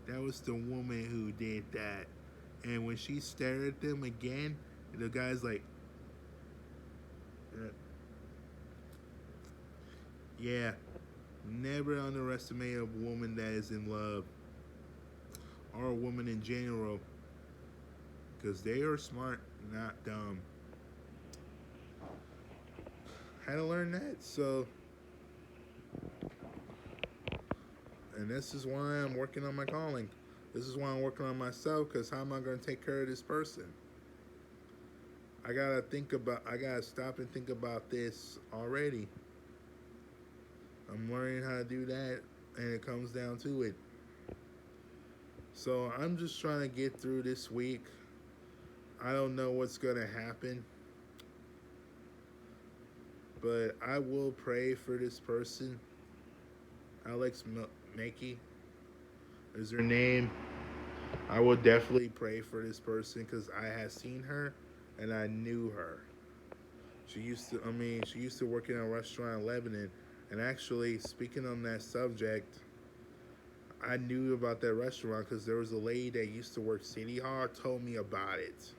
Speaker 1: That was the woman who did that, and when she stared at them again, the guy's like, yeah, never underestimate a woman that is in love, or a woman in general, because they are smart, not dumb. Had to learn that. So, and this is why I'm working on my calling. This is why I'm working on myself. Because how am I going to take care of this person? I gotta stop and think about this already. I'm learning how to do that, and it comes down to it. So I'm just trying to get through this week. I don't know what's gonna happen, but I will pray for this person. Alex Makey is her name. I will definitely pray for this person because I had seen her and I knew her. She used to work in a restaurant in Lebanon. And actually, speaking on that subject, I knew about that restaurant because there was a lady that used to work City Hall, told me about it.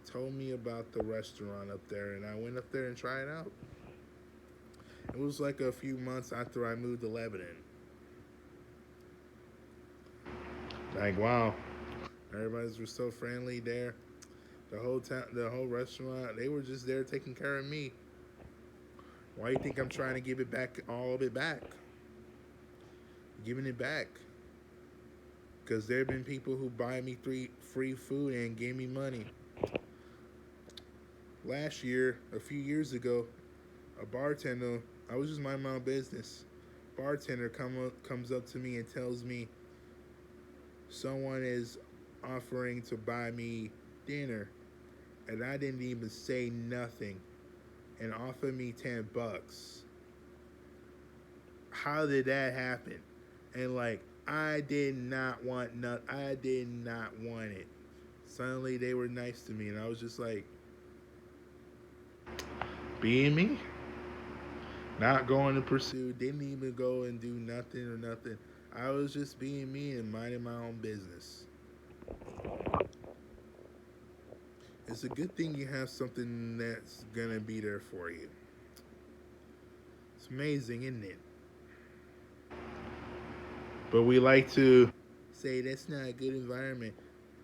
Speaker 1: Told me about the restaurant up there, and I went up there and tried it out. It was like a few months after I moved to Lebanon. Like, wow, everybody was so friendly there. The whole town, the whole restaurant, they were just there taking care of me. Why do you think I'm trying to give it back, all of it back? Giving it back. Because there have been people who buy me free food and gave me money. Last year, a few years ago, a bartender, I was just minding my own business. Bartender comes up to me and tells me someone is offering to buy me dinner. And I didn't even say nothing. And offered me $10. How did that happen? And like, I did not want it. Suddenly they were nice to me, and I was just like, being me, not going to pursue, didn't even go and do nothing or nothing. I was just being me and minding my own business. It's a good thing you have something that's gonna be there for you. It's amazing, isn't it? But we like to say that's not a good environment.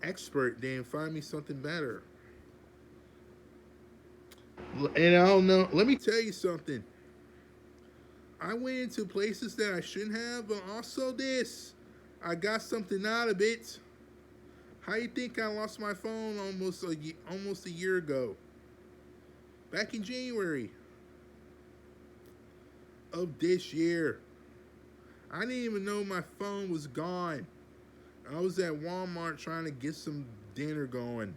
Speaker 1: Expert, then find me something better. And I don't know. Let me tell you something. I went into places that I shouldn't have, but also this. I got something out of it. How you think I lost my phone almost a year ago? Back in January of this year. I didn't even know my phone was gone. I was at Walmart trying to get some dinner going.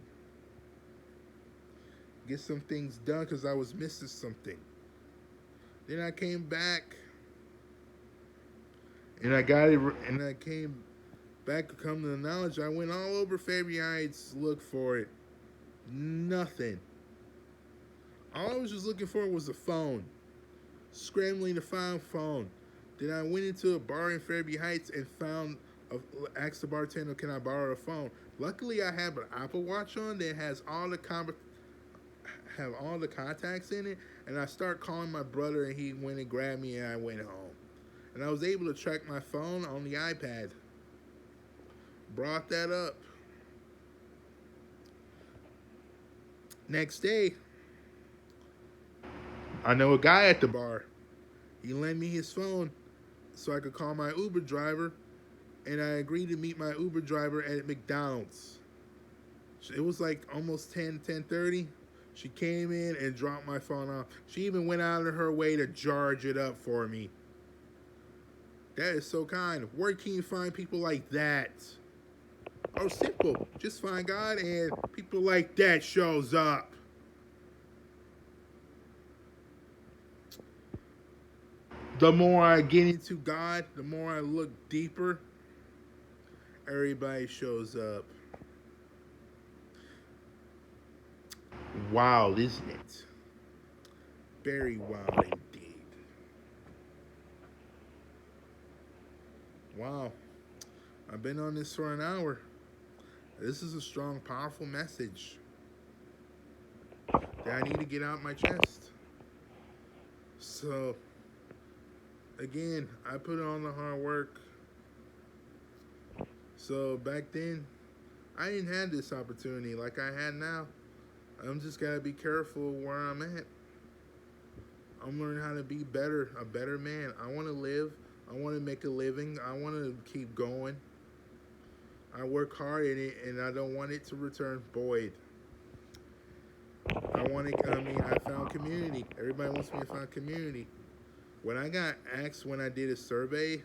Speaker 1: Get some things done because I was missing something. Then I came back and I got it, and I came back to come to the knowledge. I went all over Fairview Heights, look for it. Nothing. All I was just looking for was a phone. Scrambling to find a phone. Then I went into a bar in Fairview Heights and asked the bartender, "Can I borrow a phone?" Luckily, I have an Apple Watch on that has have all the contacts in it. And I start calling my brother, and he went and grabbed me, and I went home. And I was able to track my phone on the iPad. Brought that up. Next day, I know a guy at the bar. He lent me his phone so I could call my Uber driver, and I agreed to meet my Uber driver at McDonald's. It was like almost 10:30. She came in and dropped my phone off. She even went out of her way to charge it up for me. That is so kind. Where can you find people like that? Oh, simple. Just find God and people like that shows up. the more I get into God, the more I look deeper, everybody shows up. Wild, isn't it? Very wild indeed. Wow. I've been on this for an hour. This is a strong, powerful message that I need to get out my chest. So, again, I put on the hard work. So, back then, I didn't have this opportunity like I had now. I'm just gotta be careful where I'm at. I'm learning how to be better, a better man. I wanna live. I wanna make a living. I wanna keep going. I work hard in it and I don't want it to return void. I found community. Everybody wants me to find community. When I got asked when I did a survey,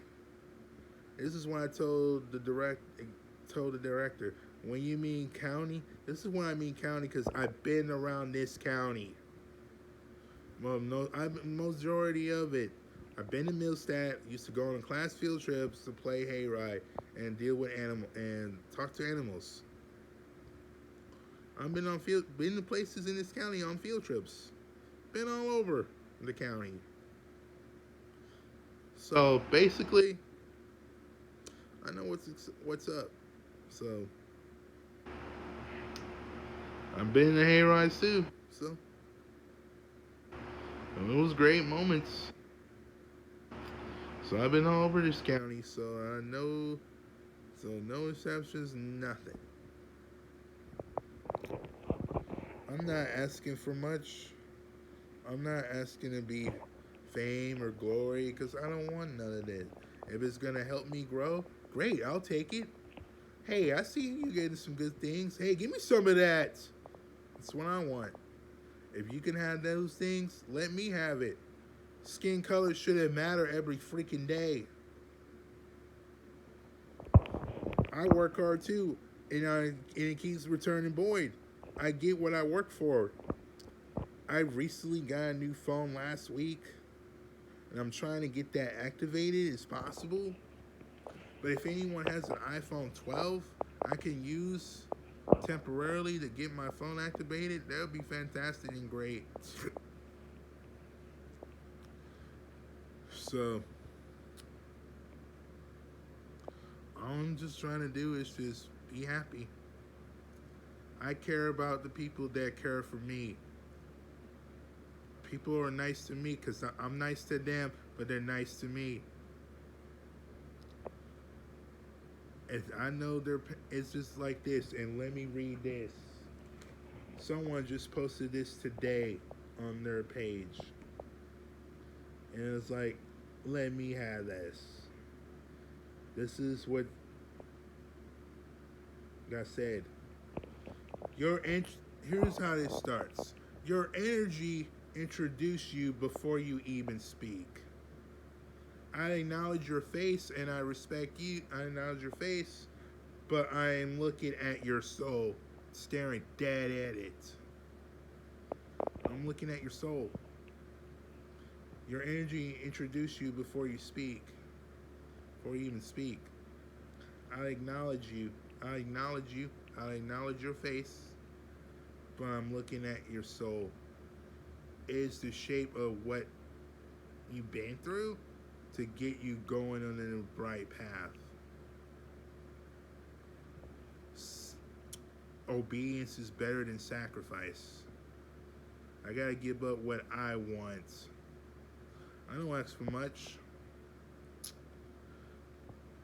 Speaker 1: this is when I told the director, when you mean county, this is when I mean county because I've been around this county. Well, no, majority of it. I've been to Millstat, used to go on class field trips to play hayride and deal with animal and talk to animals. I've been to places in this county on field trips. Been all over the county. So basically, I know what's up. So I've been in the hayrides too. So it was great moments. So I've been all over this county. So I know. So no exceptions, nothing. I'm not asking for much. I'm not asking to be fame or glory because I don't want none of that. If it's gonna help me grow, great, I'll take it. Hey, I see you getting some good things. Hey, give me some of that. That's what I want. If you can have those things, let me have it. Skin color shouldn't matter every freaking day. I work hard too, and it keeps returning void. I get what I work for. I recently got a new phone last week, and I'm trying to get that activated as possible. But if anyone has an iPhone 12, I can use temporarily to get my phone activated. That would be fantastic and great. So, all I'm just trying to do is just be happy. I care about the people that care for me. People are nice to me because I'm nice to them, but they're nice to me. If I know it's just like this, and let me read this. Someone just posted this today on their page, and it's like, let me have this. This is what got said. Here's how this starts. Your energy introduce you before you even speak. I acknowledge your face and I respect you. I acknowledge your face, but I am looking at your soul, staring dead at it. I'm looking at your soul. Your energy introduce you before you speak, before you even speak. I acknowledge you. I acknowledge you. I acknowledge your face, but I'm looking at your soul. It's the shape of what you've been through to get you going on the right path. Obedience is better than sacrifice. I gotta give up what I want. I don't ask for much.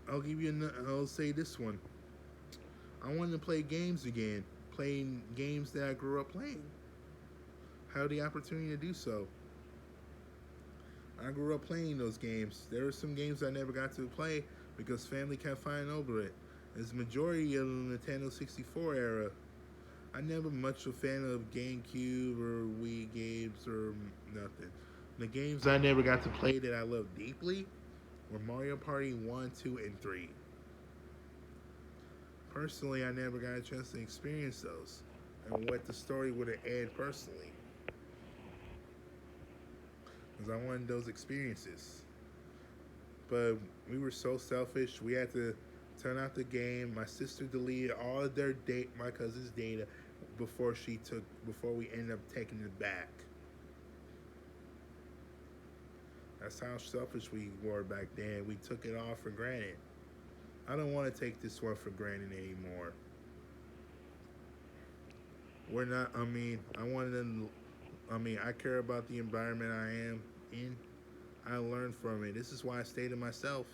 Speaker 1: I'll say this one. I want to play games again. Playing games that I grew up playing. Have the opportunity to do so. I grew up playing those games. There were some games I never got to play because family kept fighting over it. As majority of the Nintendo 64 era, I never much a fan of GameCube or Wii games or nothing. The games I never got to play that I loved deeply were Mario Party 1, 2, and 3. Personally, I never got a chance to experience those and what the story would have had personally. Because I wanted those experiences. But we were so selfish. We had to turn out the game. My sister deleted all of my cousin's data before we ended up taking it back. That's how selfish we were back then. We took it all for granted. I don't want to take this one for granted anymore. We're not. I wanted to. I care about the environment I am in. I learned from it. This is why I stay to myself.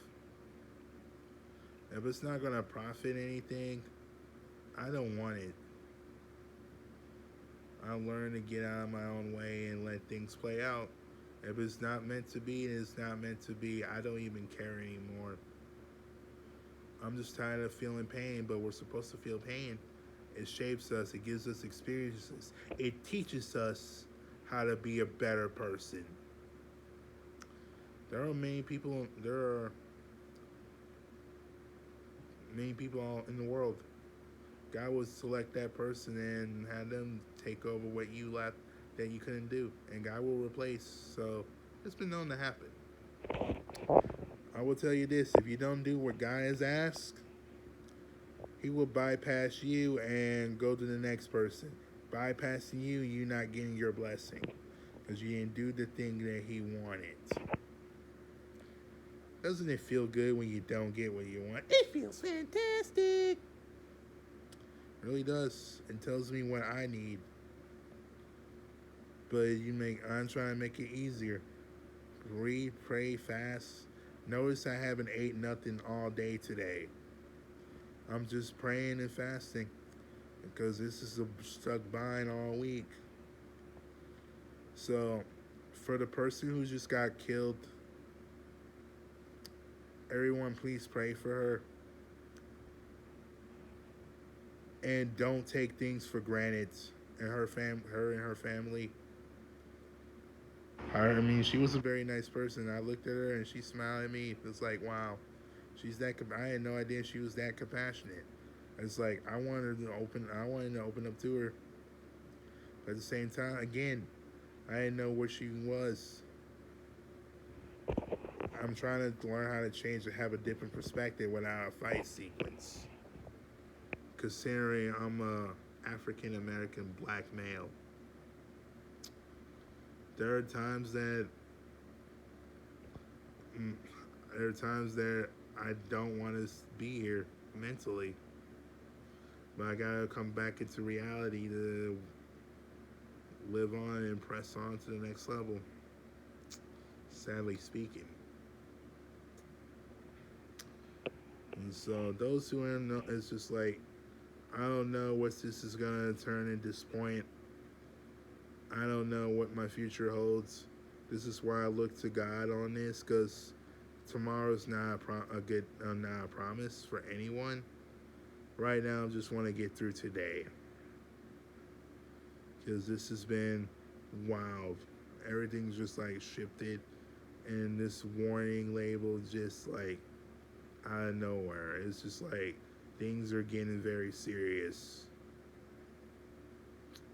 Speaker 1: If it's not gonna profit anything, I don't want it. I learned to get out of my own way and let things play out. If it's not meant to be, it's not meant to be. I don't even care anymore. I'm just tired of feeling pain, but we're supposed to feel pain. It shapes us, it gives us experiences, it teaches us how to be a better person. There are many people in the world. God would select that person and have them take over what you left that you couldn't do, and God will replace. So it's been known to happen. I will tell you this: if you don't do what God has asked, He will bypass you and go to the next person. Bypassing you, you're not getting your blessing because you didn't do the thing that He wanted. Doesn't it feel good when you don't get what you want? It feels fantastic. It really does. It tells me what I need. But I'm trying to make it easier. Read, pray, fast. Notice I haven't ate nothing all day today. I'm just praying and fasting because this is a stuck bind all week. So, for the person who just got killed, everyone please pray for her. And don't take things for granted. And her and her family. She was a very nice person. I looked at her and she smiled at me. It's like, wow, I had no idea she was that compassionate. It's like I wanted to open up to her. But at the same time, again, I didn't know where she was. I'm trying to learn how to change and have a different perspective without a fight sequence. Considering I'm a African American black male, there are times that mm, I don't want to be here mentally, but I gotta come back into reality to live on and press on to the next level. Sadly speaking. And so those who are know, it's just like I don't know what this is gonna turn at this point. I don't know what my future holds. This is why I look to God on this, because tomorrow's not not a promise for anyone. Right now, I just want to get through today, because this has been wild. Everything's just like shifted, and this warning label just like out of nowhere. It's just like things are getting very serious,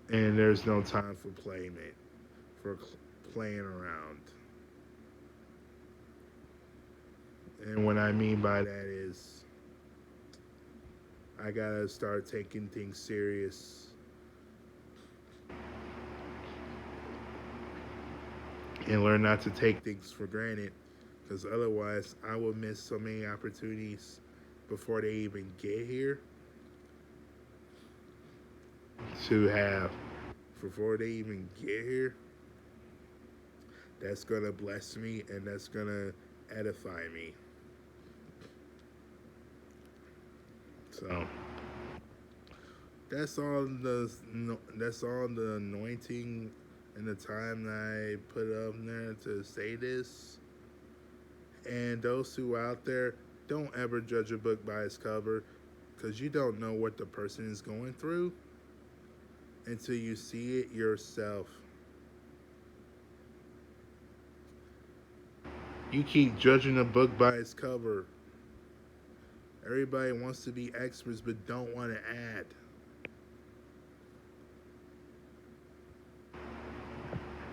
Speaker 1: and there's no time for playing around. And what I mean by that is I gotta start taking things serious and learn not to take things for granted, because otherwise I will miss so many opportunities before they even get here to have before they even get here. That's gonna bless me and that's gonna edify me. So that's all the anointing and the time that I put up there to say this. And those who out there, don't ever judge a book by its cover, because you don't know what the person is going through until you see it yourself. You keep judging a book by its cover. Everybody wants to be experts but don't want to add.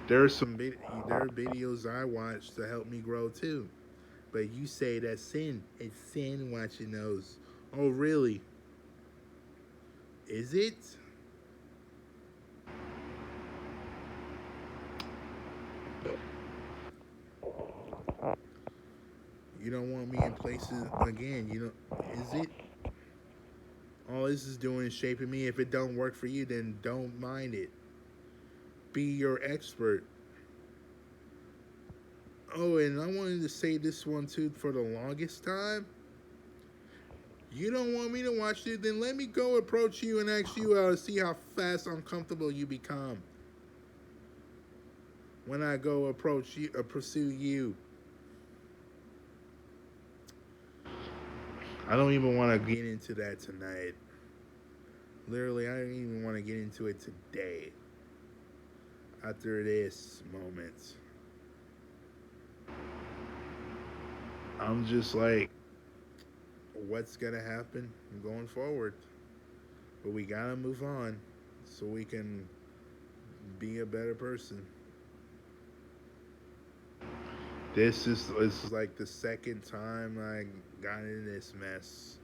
Speaker 1: There are videos I watch to help me grow too, But you say that's sin. It's sin watching those. Oh, really? Is it? You don't want me in places again. You know, is it? All this is doing is shaping me. If it don't work for you, then don't mind it. Be your expert. Oh, and I wanted to say this one too for the longest time. You don't want me to watch it, then let me go approach you and ask you out to see how fast uncomfortable you become when I go approach you or pursue you. I don't even want to get into that tonight. Literally, I don't even want to get into it today. After this moment, I'm just like, what's gonna happen going forward? But we gotta move on so we can be a better person. This is like the second time I got in this mess.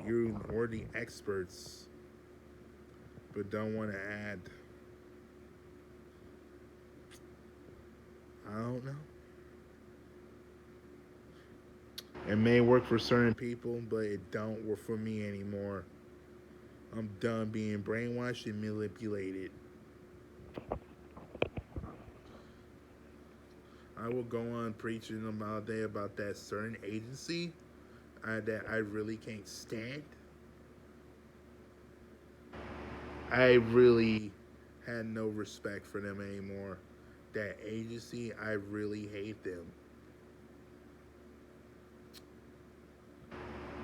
Speaker 1: You were the experts, but don't want to add. I don't know. It may work for certain people, but it don't work for me anymore. I'm done being brainwashed and manipulated. I will go on preaching all day about that certain agency that I really can't stand. I really had no respect for them anymore. That agency, I really hate them.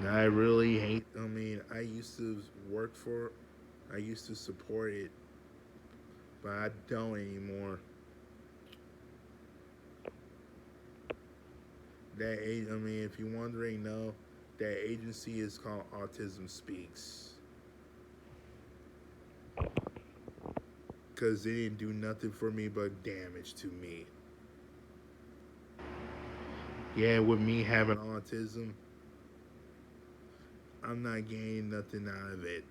Speaker 1: I really hate. I mean, I used to work for. I used to support it, but I don't anymore. I mean, if you're wondering, no, that agency is called Autism Speaks. Because they didn't do nothing for me but damage to me. Yeah, with me having autism, I'm not gaining nothing out of it.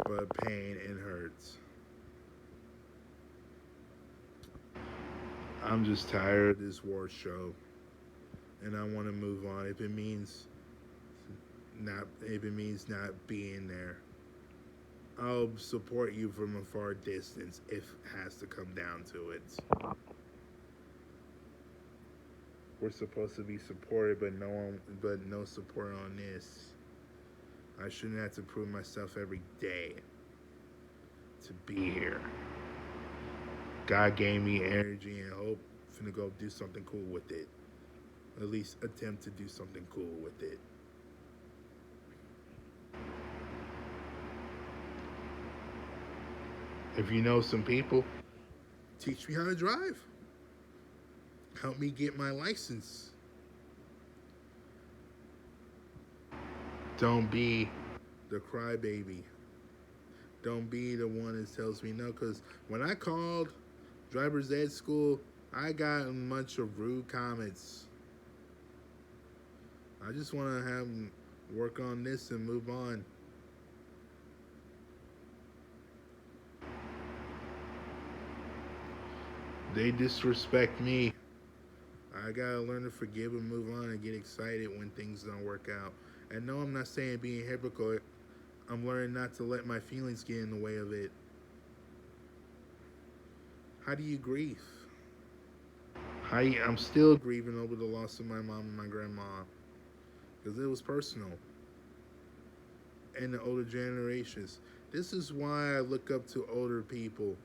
Speaker 1: But pain and hurts. I'm just tired of this war show. And I want to move on if it means not being there. I'll support you from a far distance if it has to come down to it. We're supposed to be supported, but no support on this. I shouldn't have to prove myself every day to be here. God gave me energy and hope. I'm finna go do something cool with it. At least attempt to do something cool with it. If you know some people, teach me how to drive. Help me get my license. Don't be the crybaby. Don't be the one that tells me no. Because when I called driver's ed school, I got a bunch of rude comments. I just want to have them work on this and move on. They disrespect me. I gotta learn to forgive and move on and get excited when things don't work out. And no, I'm not saying being hypocrite. I'm learning not to let my feelings get in the way of it. How do you grieve? I'm still grieving over the loss of my mom and my grandma because it was personal. And the older generations. This is why I look up to older people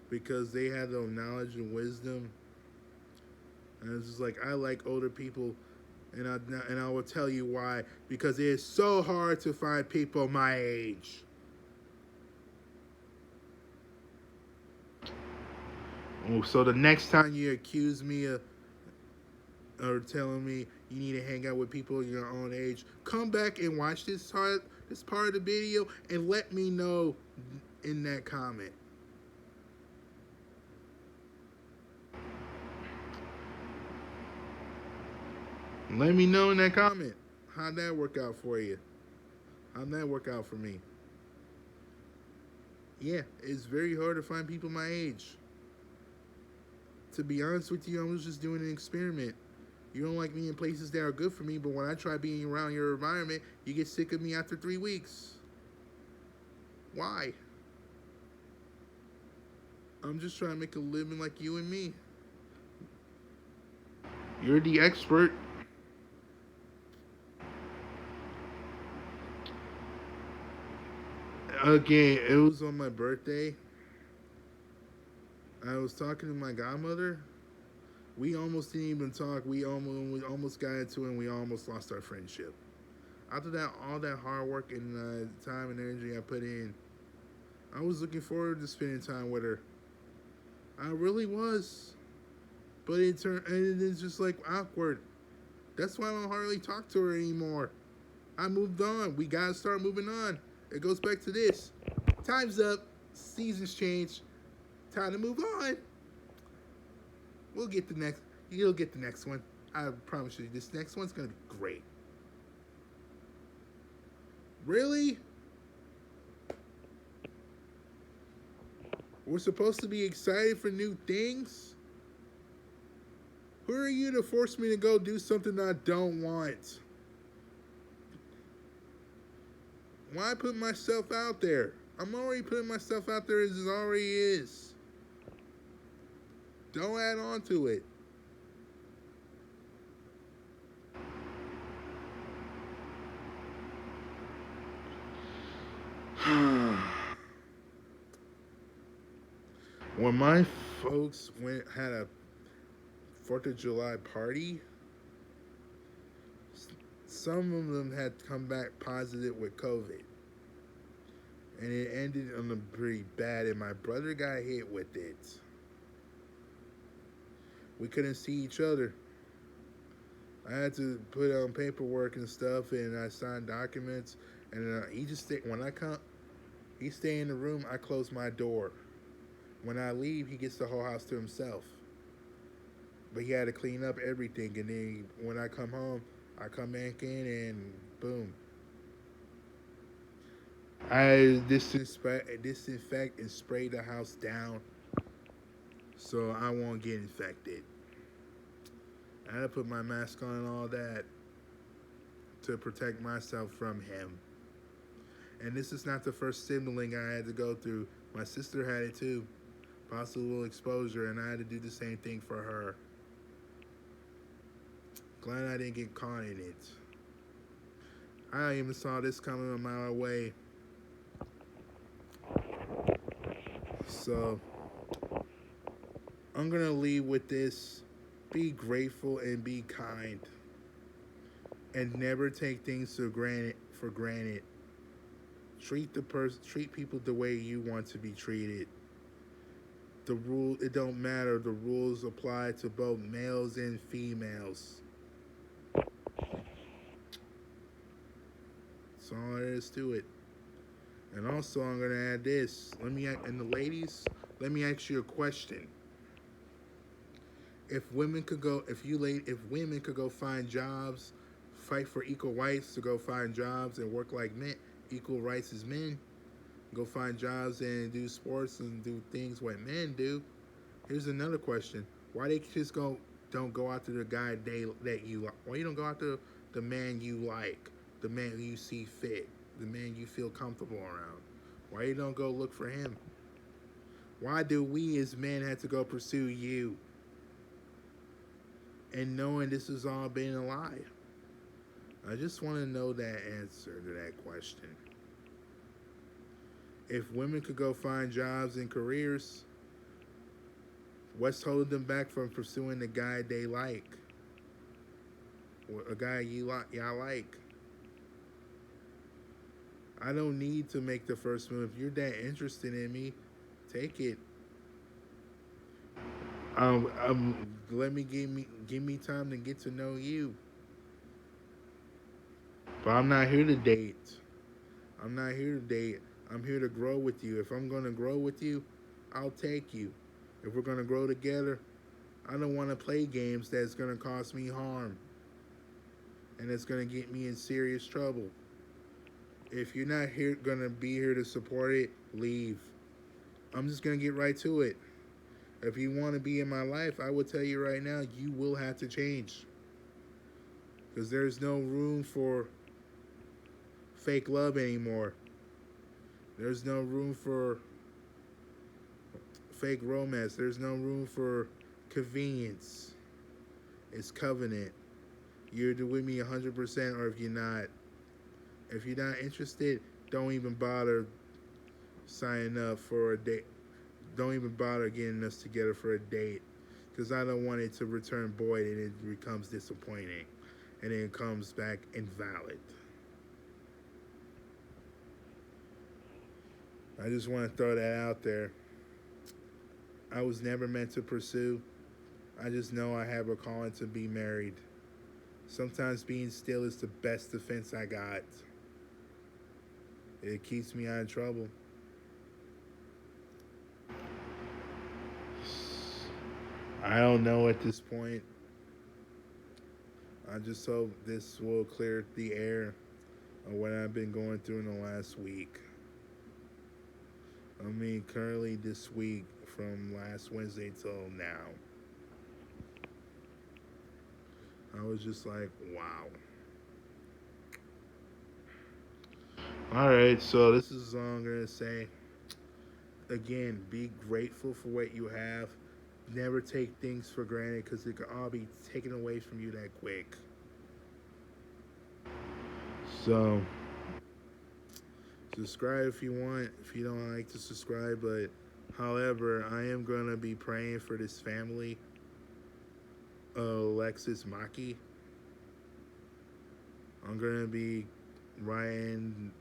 Speaker 1: because they had the knowledge and wisdom. And it's just like I like older people, and I will tell you why. Because it is so hard to find people my age. Oh, so the next time you accuse me of or telling me you need to hang out with people your own age, come back and watch this part of the video and let me know in that comment. Let me know in that comment. How'd that work out for you? How'd that work out for me? Yeah, it's very hard to find people my age. To be honest with you, I was just doing an experiment. You don't like me in places that are good for me, but when I try being around your environment, you get sick of me after 3 weeks. Why? I'm just trying to make a living like you and me. You're the expert. Again, it was on my birthday. I was talking to my godmother. We almost didn't even talk. We almost got into it and we almost lost our friendship. After that, all that hard work and time and energy I put in, I was looking forward to spending time with her. I really was. But it turned, and it's just like awkward. That's why I don't hardly talk to her anymore. I moved on. We gotta start moving on. It goes back to this. Time's up. Seasons change. Time to move on. We'll get the next. You'll get the next one. I promise you, this next one's gonna be great. Really? We're supposed to be excited for new things? Who are you to force me to go do something I don't want? Why put myself out there? I'm already putting myself out there as it already is. Don't add on to it. When my folks had a 4th of July party, some of them had come back positive with COVID. And it ended on a pretty bad, and my brother got hit with it. We couldn't see each other. I had to put on paperwork and stuff, and I signed documents. And he just stay when I come, he stay in the room. I close my door. When I leave, he gets the whole house to himself. But he had to clean up everything, and then when I come home, I come back in, and boom. I disinfect and spray the house down so I won't get infected. I had to put my mask on and all that to protect myself from him. And this is not the first sibling I had to go through. My sister had it too. Possible exposure, and I had to do the same thing for her. Glad I didn't get caught in it. I even saw this coming a mile away. So, I'm going to leave with this. Be grateful and be kind. And never take things for granted. Treat people the way you want to be treated. It don't matter. The rules apply to both males and females. That's all there is to it. And also, I'm gonna add this. And the ladies, let me ask you a question. If women could go find jobs, fight for equal rights to go find jobs and work like men, equal rights as men, go find jobs and do sports and do things what men do. Here's another question: why they just don't go after the guy that you like? Why you don't go after the man you like, the man who you see fit, the man you feel comfortable around? Why you don't go look for him? Why do we as men have to go pursue you? And knowing this has all been a lie. I just want to know that answer to that question. If women could go find jobs and careers, what's holding them back from pursuing the guy they like? Or a guy y'all like? I don't need to make the first move. If you're that interested in me, take it. Give me time to get to know you. But I'm not here to date. I'm not here to date. I'm here to grow with you. If I'm gonna grow with you, I'll take you. If we're gonna grow together, I don't want to play games that's gonna cause me harm. and it's gonna get me in serious trouble. If you're not here, gonna be here to support it, leave. I'm just gonna get right to it. If you want to be in my life, I will tell you right now, you will have to change. Because there's no room for fake love anymore. There's no room for fake romance. There's no room for convenience. It's covenant. You're either with me 100%, or if you're not. If you're not interested, don't even bother signing up for a date. Don't even bother getting us together for a date. Because I don't want it to return void and it becomes disappointing. And then it comes back invalid. I just want to throw that out there. I was never meant to pursue. I just know I have a calling to be married. Sometimes being still is the best defense I got. It keeps me out of trouble. I don't know at this point. I just hope this will clear the air of what I've been going through in the last week. I mean, currently this week, from last Wednesday till now, I was just like, wow. Alright, so this is all I'm going to say. Again, be grateful for what you have. Never take things for granted, because it can all be taken away from you that quick. So, subscribe if you want, if you don't like to subscribe. But, however, I am going to be praying for this family. Alexis Maki. I'm going to be writing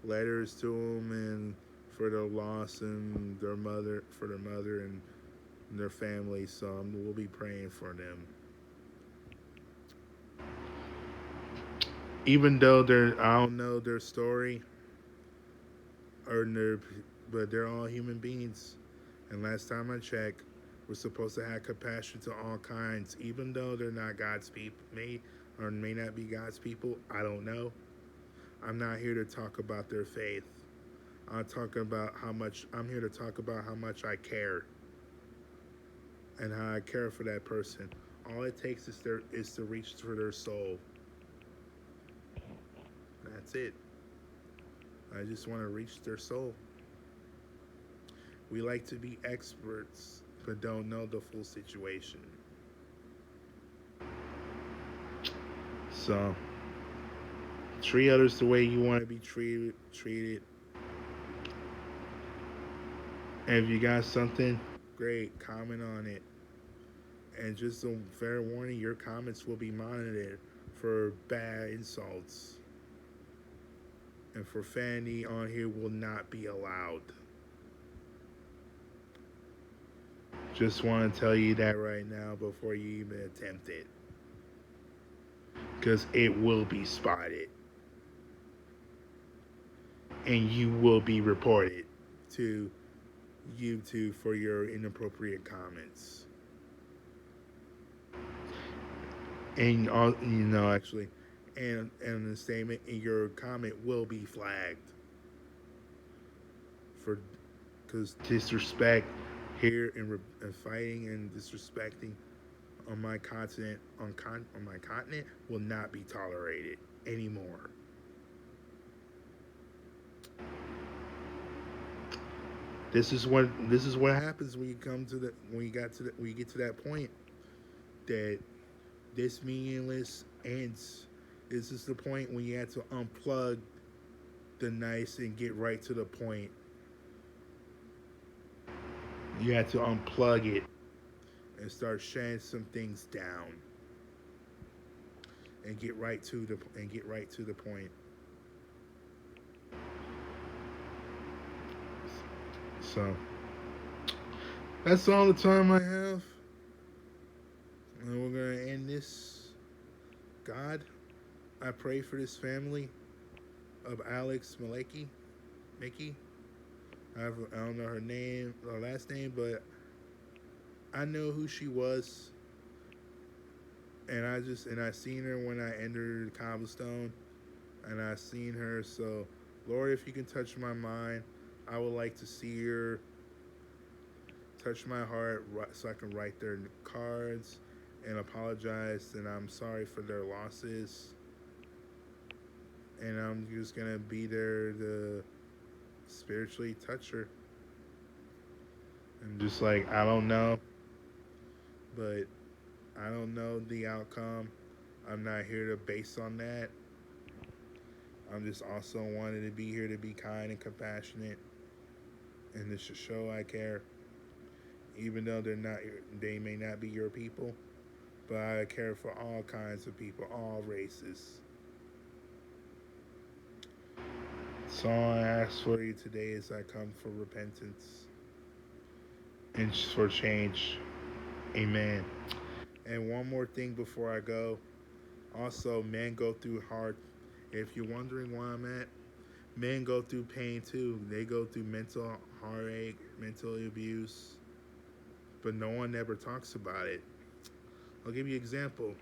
Speaker 1: letters to them and for their loss and their mother, and their family. So we'll be praying for them. Even though I don't know their story, but they're all human beings. And last time I checked, we're supposed to have compassion to all kinds, even though they're not God's people, may not be God's people. I don't know. I'm not here to talk about their faith. I'm here to talk about how much I care and how I care for that person. All it takes is to reach for their soul. That's it. I just want to reach their soul. We like to be experts, but don't know the full situation. So, treat others the way you want to be treated. And if you got something, great, comment on it. And just a fair warning, your comments will be monitored for bad insults. And profanity on here will not be allowed. Just want to tell you that right now before you even attempt it. Because it will be spotted. And you will be reported to YouTube for your inappropriate comments. And actually, and the statement in your comment will be flagged because disrespect here and fighting and disrespecting on my continent will not be tolerated anymore. This is what happens when you get to that point that this meaningless ends. This is the point when you have to unplug the nice and get right to the point. You have to unplug it and start shutting some things down and get right to the point. So that's all the time I have. And we're going to end this. God, I pray for this family of Alex Mickey. I don't know her last name, but I know who she was. and I seen her when I entered cobblestone, and I seen her. So, Lord, if you can touch my mind, I would like to see her touch my heart, so I can write their cards and apologize. And I'm sorry for their losses, and I'm just gonna be there to spiritually touch her. And just like I don't know, but I don't know the outcome. I'm not here to base on that. I'm just also wanted to be here to be kind and compassionate and to show I care, even though they may not be your people, but I care for all kinds of people, all races. So all I ask for you today is I come for repentance and for change. Amen. And one more thing before I go. Also, men go through hard. If you're wondering why I'm at, men go through pain too. They go through mental heartache, mental abuse, but no one ever talks about it. I'll give you an example.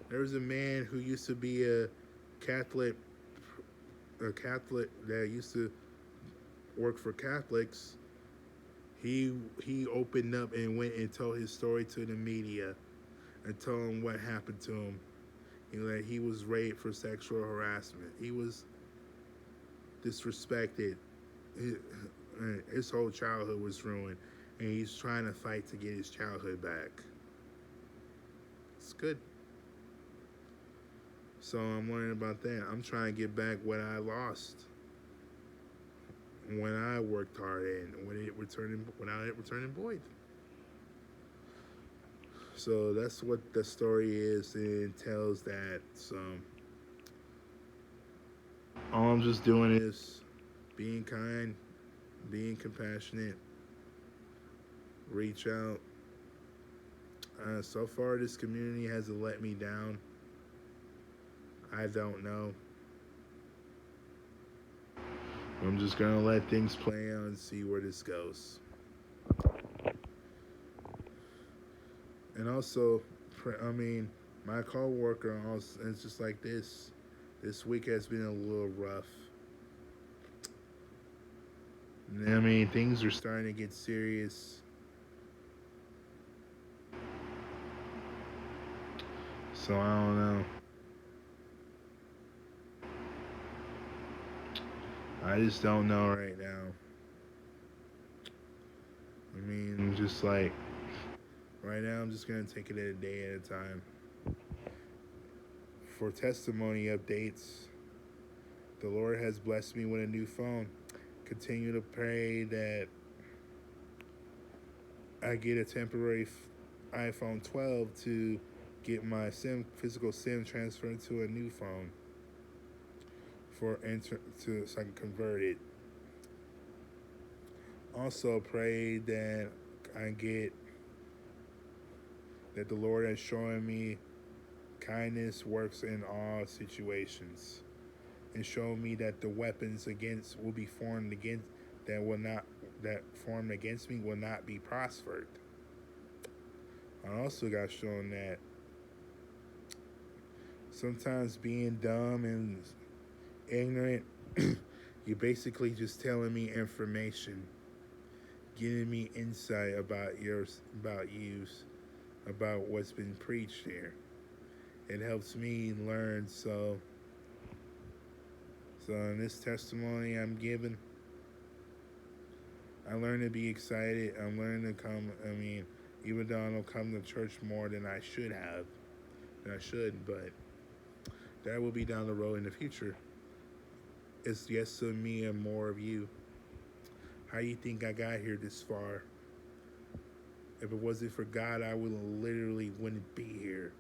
Speaker 1: There was a man who used to be Catholic, a Catholic that used to work for Catholics. He opened up and went and told his story to the media and told them what happened to him. He was raped for sexual harassment. He was disrespected. His whole childhood was ruined, and he's trying to fight to get his childhood back. It's good. So I'm worrying about that. I'm trying to get back what I lost when I worked hard and when I returned void. So that's what the story is, and it tells that. So all I'm just doing is being kind, being compassionate, reach out. So far, this community hasn't let me down. I don't know. I'm just gonna let things play out and see where this goes. And also, I mean, my coworker also, it's just like this. This week has been a little rough. I mean, things are starting to get serious. So I don't know. I just don't know right now. I mean, just like right now, I'm just gonna take it a day at a time. For testimony updates, the Lord has blessed me with a new phone. Continue to pray that I get a temporary iPhone 12 to get my physical SIM transferred to a new phone so I can convert it. Also pray that I get that the Lord has shown me kindness works in all situations, and show me that the weapons against will be formed against that will not that formed against me will not be prospered. I also got shown that sometimes being dumb and ignorant, you're basically just telling me information, giving me insight about about what's been preached here. It helps me learn. So in this testimony I'm giving, I learned to be excited. I'm learning to come. I mean, even though I don't come to church more than I should, but that will be down the road in the future. It's yes to me and more of you. How you think I got here this far? If it wasn't for God, I would literally wouldn't be here.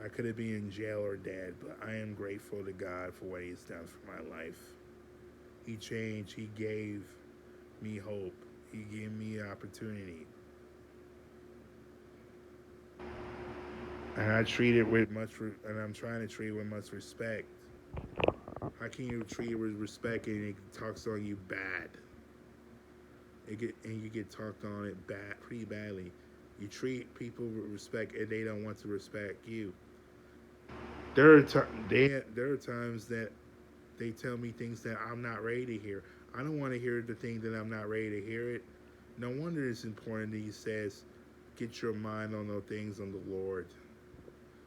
Speaker 1: I could have been in jail or dead, but I am grateful to God for what He's done for my life. He changed. He gave me hope. He gave me opportunity. And I treat it with and I'm trying to treat it with much respect. How can you treat it with respect and it talks on you bad? And you get talked on it pretty badly. You treat people with respect, and they don't want to respect you. There are times that they tell me things that I'm not ready to hear. I don't want to hear the thing that I'm not ready to hear it. No wonder it's important that he says, get your mind on the things on the Lord.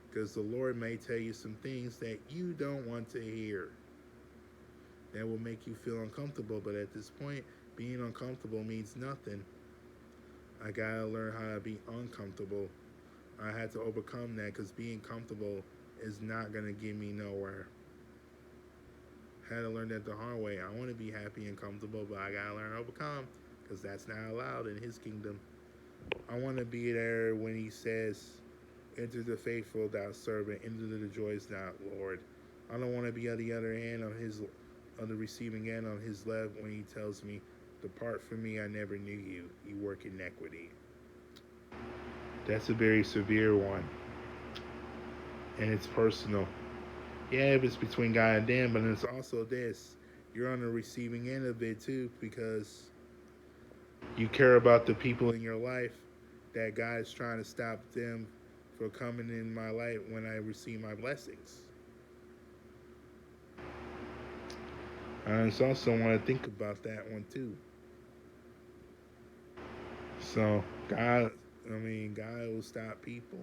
Speaker 1: Because the Lord may tell you some things that you don't want to hear. That will make you feel uncomfortable, but at this point, being uncomfortable means nothing. I gotta learn how to be uncomfortable. I had to overcome that because being comfortable is not gonna get me nowhere. I had to learn that the hard way. I want to be happy and comfortable, but I gotta learn to overcome because that's not allowed in His kingdom. I want to be there when He says, "Enter the faithful, thou servant. Enter the joys, thou Lord." I don't want to be on the other hand on the receiving end on His left when He tells me, "Depart from me, I never knew you. You work iniquity." That's a very severe one, and it's personal. Yeah, if it's between God and them, but it's also this. You're on the receiving end of it too because you care about the people in your life that God is trying to stop them from coming in my life when I receive my blessings. I just also want to think about that one too. So God will stop people.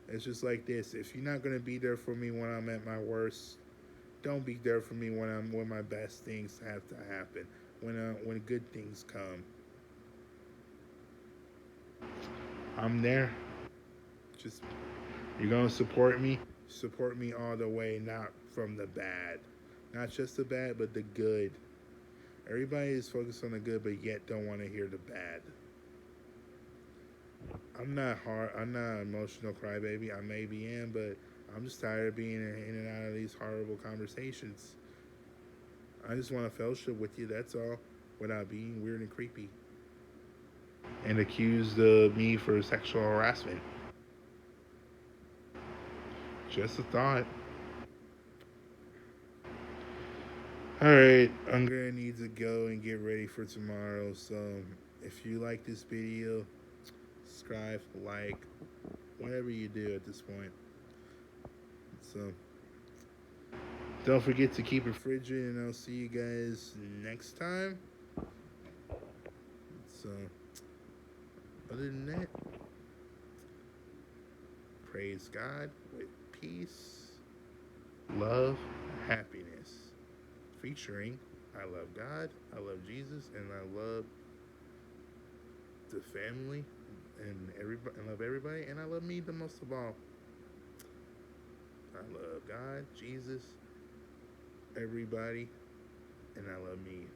Speaker 1: It's just like this. If you're not gonna be there for me when I'm at my worst, don't be there for me when my best things have to happen. When good things come, I'm there. Just you're gonna support me. Support me all the way, not from the bad, not just the bad, but the good. Everybody is focused on the good, but yet don't want to hear the bad. I'm not hard. I'm not an emotional crybaby. I maybe am, but I'm just tired of being in and out of these horrible conversations. I just want to fellowship with you. That's all, without being weird and creepy and accused me for sexual harassment. Just a thought. All right, I'm gonna need to go and get ready for tomorrow. So, if you like this video, subscribe, like, whatever you do at this point. So, don't forget to keep it frigid, and I'll see you guys next time. So, other than that, praise God with peace, love, happiness. Featuring I love God, I love Jesus, and I love the family and everybody. I love everybody, and I love me the most of all. I love God, Jesus, everybody, and I love me.